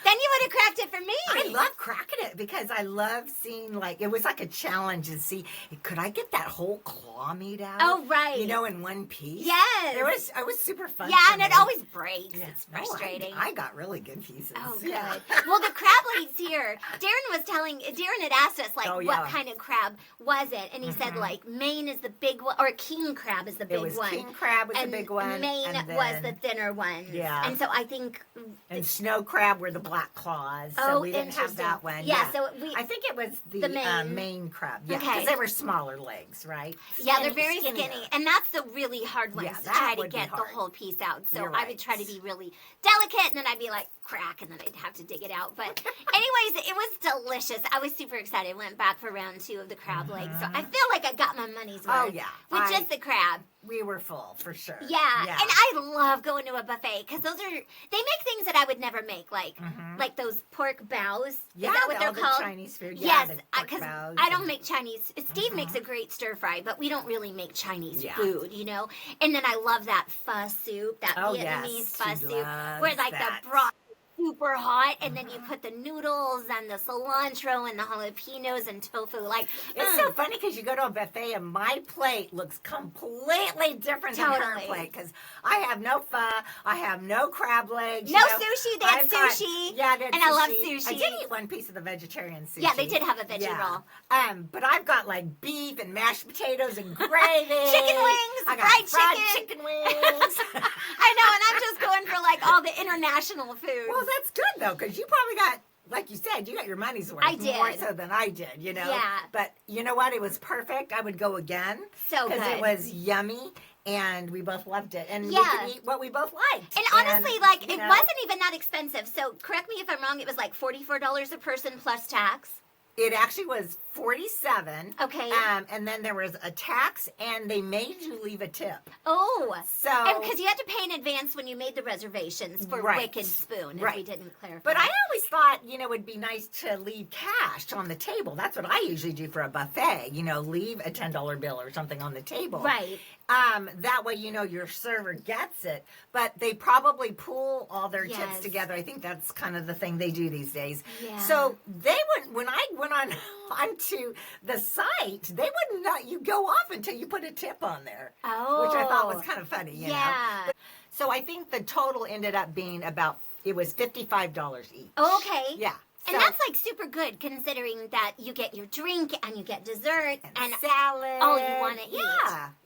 Then you would have cracked it for me. I love cracking it because I love seeing, it was like a challenge to see, could I get that whole claw meat out? Oh, right. In one piece? Yes. It was super fun. Yeah, and it always breaks. Yeah. It's frustrating. I got really good pieces. Oh, good. Yeah. Well, the crab legs here, Darren had asked us, what kind of crab was it? And he said, Maine is the big one, or king crab is the big one. King crab was the big one. Maine was the thinner one. Yeah. And so I think. And snow crab were the black claws. So we didn't have that one. Yeah, so I think it was the Maine crab. Yeah, because they were smaller legs, right? Yeah, they're very skinny. And that's the really hard one, to try to get the whole piece out. So I would try to be really delicate, and then I'd be crack, and then I'd have to dig it out. But anyways, it was delicious. I was super excited. Went back for round 2 of the crab legs. So I feel like I got my money's worth. Oh, yeah. With just the crab. We were full, for sure. Yeah. And I love going to a buffet, because they make things that I would never make, like those pork bows. Yeah, is that what they're called? Chinese food. Yes, because I don't make Chinese. Steve makes a great stir fry, but we don't really make Chinese food, And then I love that pho soup, that Vietnamese pho soup, where the broth super hot, and then you put the noodles and the cilantro and the jalapenos and tofu. It's so funny because you go to a buffet and my plate looks completely different than her plate because I have no pho, I have no crab legs. No sushi, they had sushi. And I love sushi. I did eat one piece of the vegetarian sushi. Yeah, they did have a veggie roll. But I've got beef and mashed potatoes and gravy. Chicken wings, I got fried chicken wings. I know, and I'm just going for all the international food. Well, that's good though, because you probably got like you said, you got your money's worth. I did. More so than I did, you know? Yeah. But you know what? It was perfect. I would go again. So good. Because it was yummy, and we both loved it. And we Yeah. could eat what we both liked. And honestly, like, it know? wasn't even that expensive. So correct me if I'm wrong, it was like $44 a person plus tax. It actually was $47. Okay. And then there was a tax, and they made you leave a tip. Oh. So. And because you had to pay in advance when you made the reservations for Right. Wicked Spoon, if Right. we didn't clarify. But I always thought, you know, it'd be nice to leave cash on the table. That's what I usually do for a buffet. You know, leave a $10 bill or something on the table. Right. That way, you know, your server gets it. But they probably pool all their Yes. tips together. I think that's kind of the thing they do these days. Yeah. So they would, when I went onto the site, they wouldn't let you go off until you put a tip on there. Oh. Which I thought was kind of funny, you know. Yeah. So I think the total ended up being it was $55 each. Okay. Yeah. And So- that's like super good considering that you get your drink and you get dessert and salad. all you want to eat.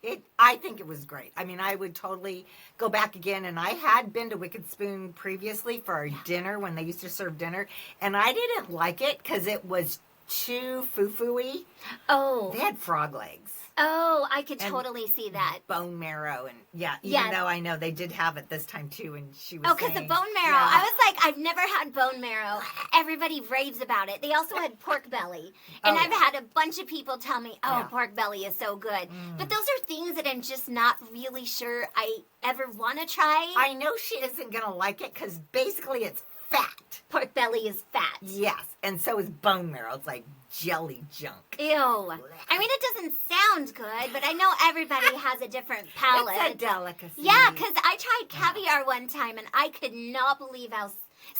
Yeah. I think it was great. I mean, I would totally go back again. And I had been to Wicked Spoon previously for our dinner when they used to serve dinner. And I didn't like it because it was too foo-foo-y. Oh. They had frog legs. Oh, I could And totally see that. Bone marrow. And even Yeah. though I know they did have it this time too. And she was Because the saying, bone marrow, yeah. I was like, I've never had bone marrow. Everybody raves about it. They also had pork belly. And Oh, I've yeah. had a bunch of people tell me, oh, Yeah. pork belly is so good. But those are things that I'm just not really sure I ever want to try. I know she isn't going to like it because basically it's fat. Pork belly is fat. Yes. And so is bone marrow. It's like jelly junk. Ew. I mean, it doesn't sound good, but I know everybody has a different palate. It's a delicacy. Yeah, because I tried caviar one time and I could not believe how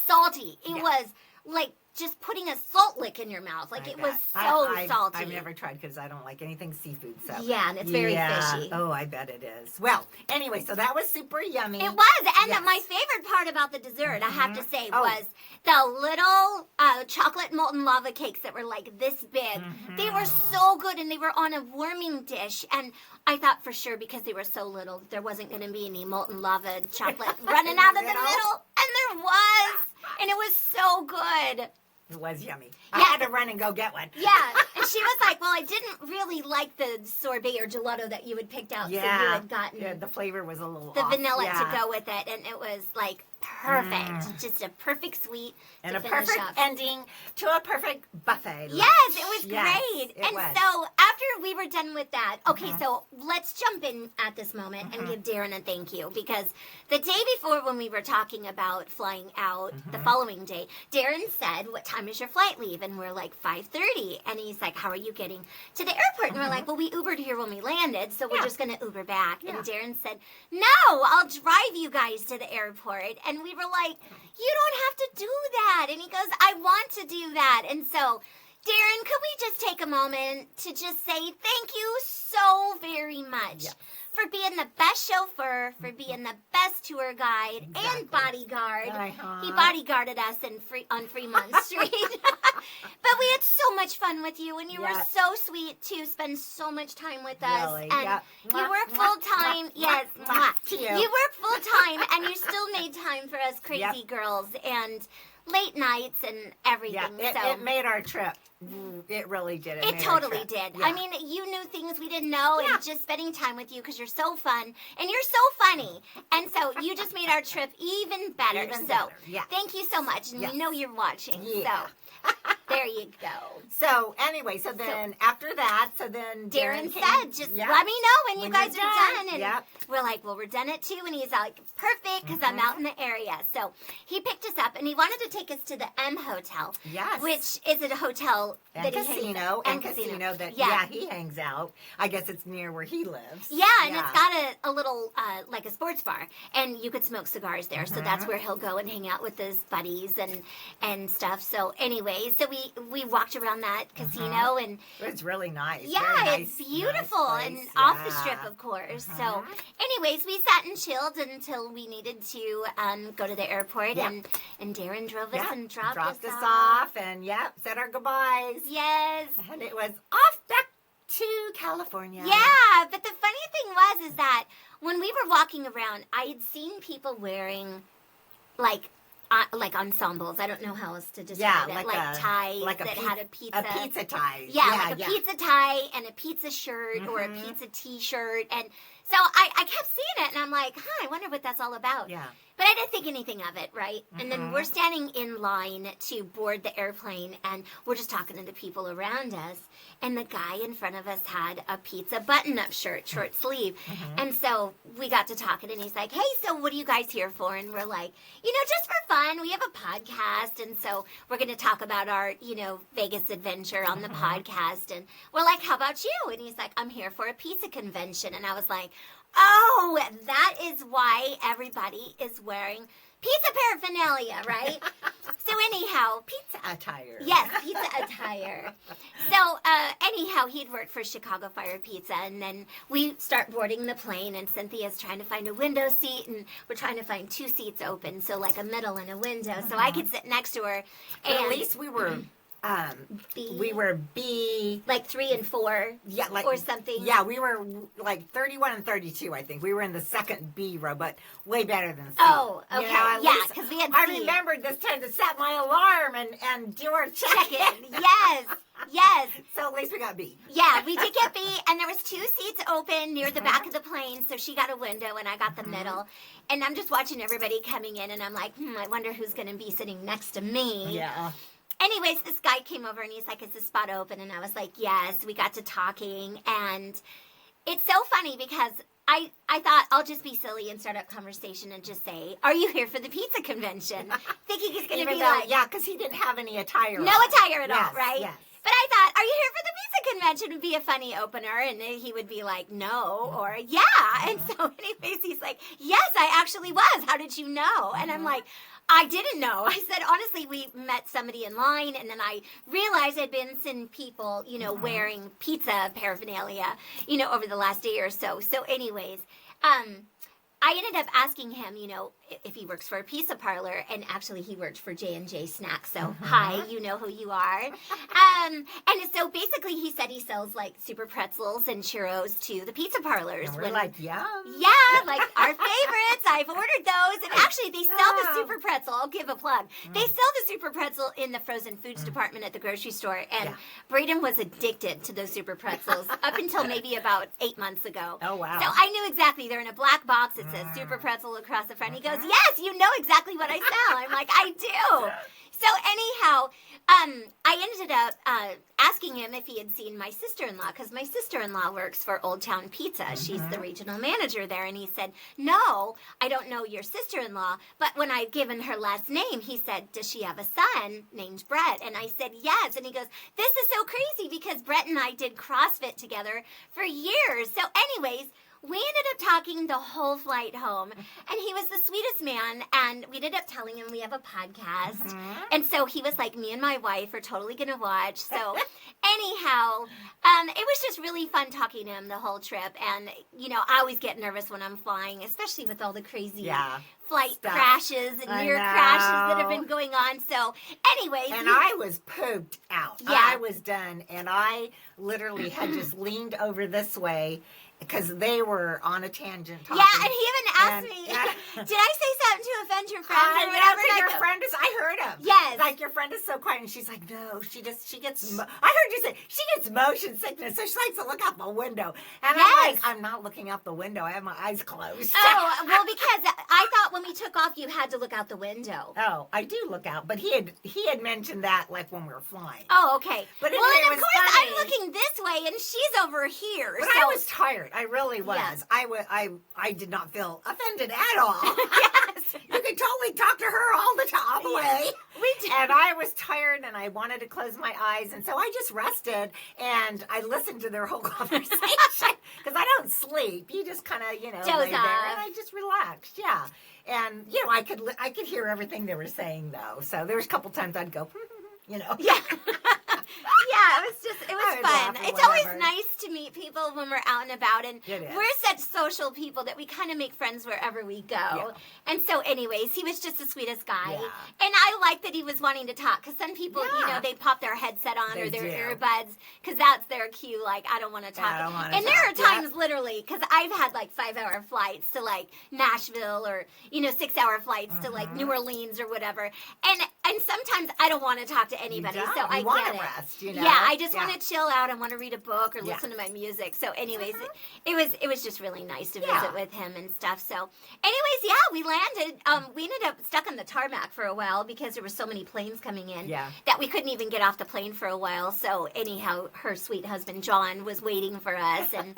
salty it Yeah. was. Like just putting a salt lick in your mouth. Like I it bet. was so salty. I've never tried because I don't like anything seafood. So Yeah, and it's very fishy. Oh, I bet it is. Well, anyway, so that was super yummy. It was, and Yes. my favorite part about the dessert, I have to say, Oh. was the little chocolate molten lava cakes that were like this big. They were so good, and they were on a warming dish. And I thought for sure, because they were so little, there wasn't going to be any molten lava chocolate running out of the middle, and there was, and it was so good. It was yummy. Yeah. I had to run and go get one. Yeah, and she was like, "Well, I didn't really like the sorbet or gelato that you had picked out, so you had gotten Yeah, the flavor was a little the off. vanilla Yeah. to go with it, and it was like perfect, just a perfect sweet And to a finish perfect up. ending to a perfect buffet. Yes, lunch. it was Yes, great. it And was. so after we were done with that, okay, so let's jump in at this moment and give Darren a thank you, because the day before when we were talking about flying out the following day, Darren said, "What time is your flight leave?" And we're like 5:30, and he's like, "How are you getting to the airport?" And we're like, "Well, we Ubered here when we landed, so we're Yeah. just going to Uber back." Yeah. And Darren said, "No, I'll drive you guys to the airport." And we were like, "You don't have to do that." And he goes, "I want to do that." And so, Darren, could we just take a moment to just say thank you so very much Yes. for being the best chauffeur, for being the best tour guide Exactly. and bodyguard. Uh-huh. He bodyguarded us on Fremont Street. But we had so much fun with you, and you were Yes. so sweet to spend so much time with us. Really, And yep. you Mwah, work mwah, full time. mwah, Yes, mwah, mwah. mwah to you. You work full time, and you still made time for us crazy Yep. girls and late nights and everything. Yeah, so it made our trip. It really did. it made our totally trip. did. Yeah. I mean, you knew things we didn't know, Yeah. and just spending time with you because you're so fun and you're so funny. And so you just made our trip even better. Even so better, yeah. thank you so much. And Yes. we know you're watching. Yeah. So there you go. So anyway, so then after that, Darren came- said, just Yep. let me know when you When guys you're are done. done. And Yep. we're like, well, we're done at 2. And he's like, perfect, because I'm out in the area. So he picked us up, and he wanted to take us to the M Hotel. Yes. Which is a hotel and that he casino hangs, and casino that yeah. he hangs out. I guess it's near where he lives. Yeah, and it's got a little, like a sports bar, and you could smoke cigars there. So that's where he'll go and hang out with his buddies and stuff. So anyway, so we walked around that casino, and It's really nice. yeah, Very nice, it's beautiful nice and place. off the Yeah. strip, of course. So anyways, we sat and chilled until we needed to go to the airport, Yeah. and Darren drove us Yeah, and dropped us us off, and said our goodbyes. Yes. And it was off back to California. Yeah, but the funny thing is that when we were walking around, I had seen people wearing like like ensembles. I don't know how else to describe it. Like ties that had a pizza. A pizza tie. Yeah, like a pizza tie and a pizza shirt or a pizza T-shirt. And so I kept seeing it, and I'm like, I wonder what that's all about. Yeah. But I didn't think anything of it, right? And then we're standing in line to board the airplane, and we're just talking to the people around us. And the guy in front of us had a pizza button-up shirt, short sleeve. And so we got to talking, and he's like, hey, so what are you guys here for? And we're like, just for fun. We have a podcast, and so we're going to talk about our, Vegas adventure on the podcast. And we're like, how about you? And he's like, I'm here for a pizza convention. And I was like, oh, that is why everybody is wearing pizza paraphernalia, right? So anyhow, pizza attire. Yes, pizza attire. So anyhow, he'd worked for Chicago Fire Pizza, and then we start boarding the plane, and Cynthia's trying to find a window seat, and we're trying to find 2 seats open, so like a middle and a window, so I could sit next to her. And at least we were... B. We were B, like 3 and 4, or something. Yeah, we were like 31 and 32. I think we were in the second B row, but way better than C. Oh, okay, because we had C. I remembered this time to set my alarm and do our check-in. Yes. So at least we got B. Yeah, we did get B, and there was 2 seats open near the back of the plane, so she got a window and I got the middle. And I'm just watching everybody coming in, and I'm like, I wonder who's going to be sitting next to me. Yeah. Anyways, this guy came over and he's like, is the spot open? And I was like, yes. We got to talking, and it's so funny because I thought I'll just be silly and start up conversation and just say, are you here for the pizza convention? Thinking he's going to be like... Yeah, because he didn't have any attire No attire at all, right? Yes. But I thought, are you here for the pizza convention? Would be a funny opener, and he would be like, no, or yeah. And so anyways, he's like, yes, I actually was. How did you know? And I'm like... I didn't know. I said, honestly, we met somebody in line, and then I realized I'd been seeing people, wearing pizza paraphernalia, over the last day or so. So anyways, I ended up asking him, if he works for a pizza parlor, and actually he worked for J&J Snacks, so hi, you know who you are. And so basically he said he sells like super pretzels and churros to the pizza parlors. And we're like, yeah. Yeah, like our favorites. I've ordered those, and actually they sell the super pretzel. I'll give a plug. They sell the super pretzel in the frozen foods department at the grocery store, and Braden was addicted to those super pretzels up until maybe about 8 months ago. Oh, wow. So I knew exactly. They're in a black box. It says super pretzel across the front. He goes, yes, you know exactly what I sell. I'm like, I do. So anyhow, I ended up asking him if he had seen my sister-in-law, because my sister-in-law works for Old Town Pizza. She's the regional manager there. And he said, no, I don't know your sister-in-law. But when I'd given her last name, he said, does she have a son named Brett? And I said, yes. And he goes, this is so crazy because Brett and I did CrossFit together for years. So anyways, we ended up talking the whole flight home, and he was the sweetest man, and we ended up telling him we have a podcast, and so he was like, me and my wife are totally going to watch, so anyhow, it was just really fun talking to him the whole trip, and, I always get nervous when I'm flying, especially with all the crazy flight crashes and near crashes that have been going on, so anyways. And I was pooped out. Yeah. I was done, and I literally had just leaned over this way, because they were on a tangent talking. Yeah, and he even asked me, did I say something to offend your friend or whatever? Your friend is, I heard him. Yes. Like, your friend is so quiet, and she's like, no, she gets, I heard you say, she gets motion sickness, so she likes to look out the window. And I'm like, I'm not looking out the window. I have my eyes closed. Oh, well, because I thought when we took off, you had to look out the window. Oh, I do look out, but he had mentioned that, like, when we were flying. Oh, okay. But well, and of course, funny. I'm looking this way, and she's over here. But I was tired. I really was. Yes. I did not feel offended at all. Yes. You can totally talk to her all the way. We did. And I was tired, and I wanted to close my eyes, and so I just rested, and I listened to their whole conversation, because I don't sleep. You just kind of, lay there, and I just relaxed, yeah. And, I could hear everything they were saying, though. So there was a couple times I'd go, Yeah. Yeah. Yeah, it was would fun. laugh or It's always whatever. nice to meet people when we're out and about, and It is. we're such social people that we kind of make friends wherever we go. Yeah. And so, anyways, he was just the sweetest guy, Yeah. and I like that he was wanting to talk because some people, Yeah. they pop their headset on They or their do. earbuds because that's their cue. Like, I don't want to talk. I don't wanna and there are talk, yeah. times, literally, because I've had like 5-hour flights to like Nashville or 6-hour flights to like New Orleans or whatever, and sometimes I don't want to talk to anybody, so I want get to it. rest, Yeah, I just want to chill out. I want to read a book or Yeah. listen to my music. So, anyways, it was just really nice to visit Yeah. with him and stuff. So, anyways, yeah, we landed. We ended up stuck on the tarmac for a while because there were so many planes coming in Yeah. that we couldn't even get off the plane for a while. So, anyhow, her sweet husband John was waiting for us, and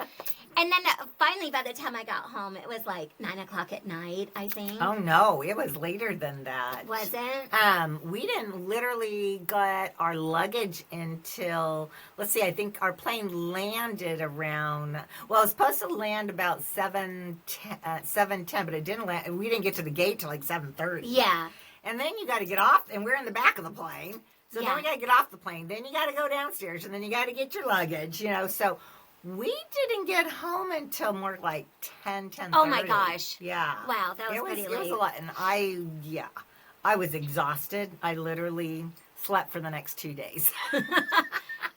then finally, by the time I got home, it was like 9:00 at night, I think. Oh no, it was later than that. Was it? We didn't literally get our luggage until, let's see, I think our plane landed around, well, it was supposed to land about 7:10, but it didn't land. We didn't get to the gate till like 7:30. Yeah. And then you got to get off, and we're in the back of the plane. So Yeah. then we got to get off the plane. Then you got to go downstairs, and then you got to get your luggage, So we didn't get home until more like 10:30. Oh my gosh. Yeah. Wow, that was pretty It was late. a lot, and I was exhausted. I literally slept for the next 2 days.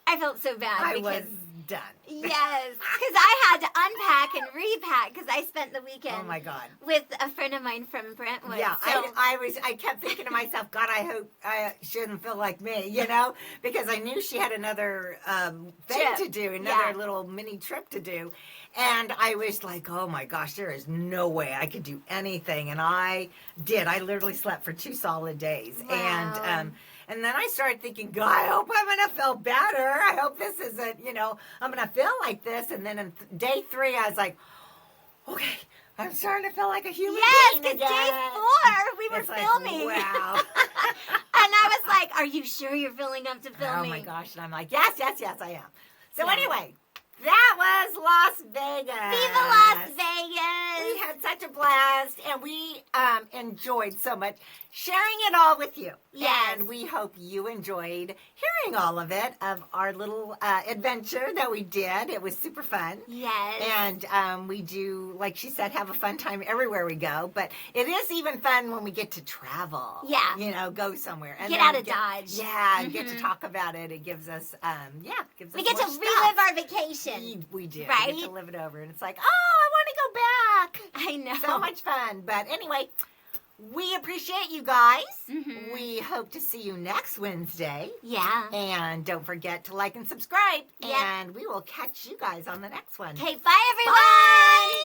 I felt so bad I because was done. yes, because I had to unpack and repack because I spent the weekend Oh my God. with a friend of mine from Brentwood. Yeah, so, I kept thinking to myself, God, I hope she doesn't feel like me, because I knew she had another thing Trip. to do, another Yeah. little mini trip to do. And I was like, oh my gosh, there is no way I could do anything. And I did. I literally slept for 2 solid days. Wow. And then I started thinking, God, I hope I'm going to feel better. I hope this isn't, I'm going to feel like this. And then in day 3, I was like, okay, I'm starting to feel like a human yes, being because again. day 4 we were It's like, filming. wow. And I was like, "Are you sure you're filling up to filming?" Oh my gosh. And I'm like, yes, I am. So Yeah. anyway, that was Las Vegas. Viva Las Vegas! We had such a blast, and we enjoyed so much sharing it all with you. Yes. And we hope you enjoyed hearing all of it, of our little adventure that we did. It was super fun. Yes. And we do, like she said, have a fun time everywhere we go. But it is even fun when we get to travel. Yeah. Go somewhere. And Get then out of Dodge. Yeah, and get to talk about it. It gives us, gives us we get to more relive stuff. our vacation. We do. Right? We get to live it over. And it's like, oh, I want to go back. I know. So much fun. But anyway, we appreciate you guys. Mhm. We hope to see you next Wednesday. Yeah. And don't forget to like and subscribe. Yep. And we will catch you guys on the next one. Okay, bye everyone! Bye!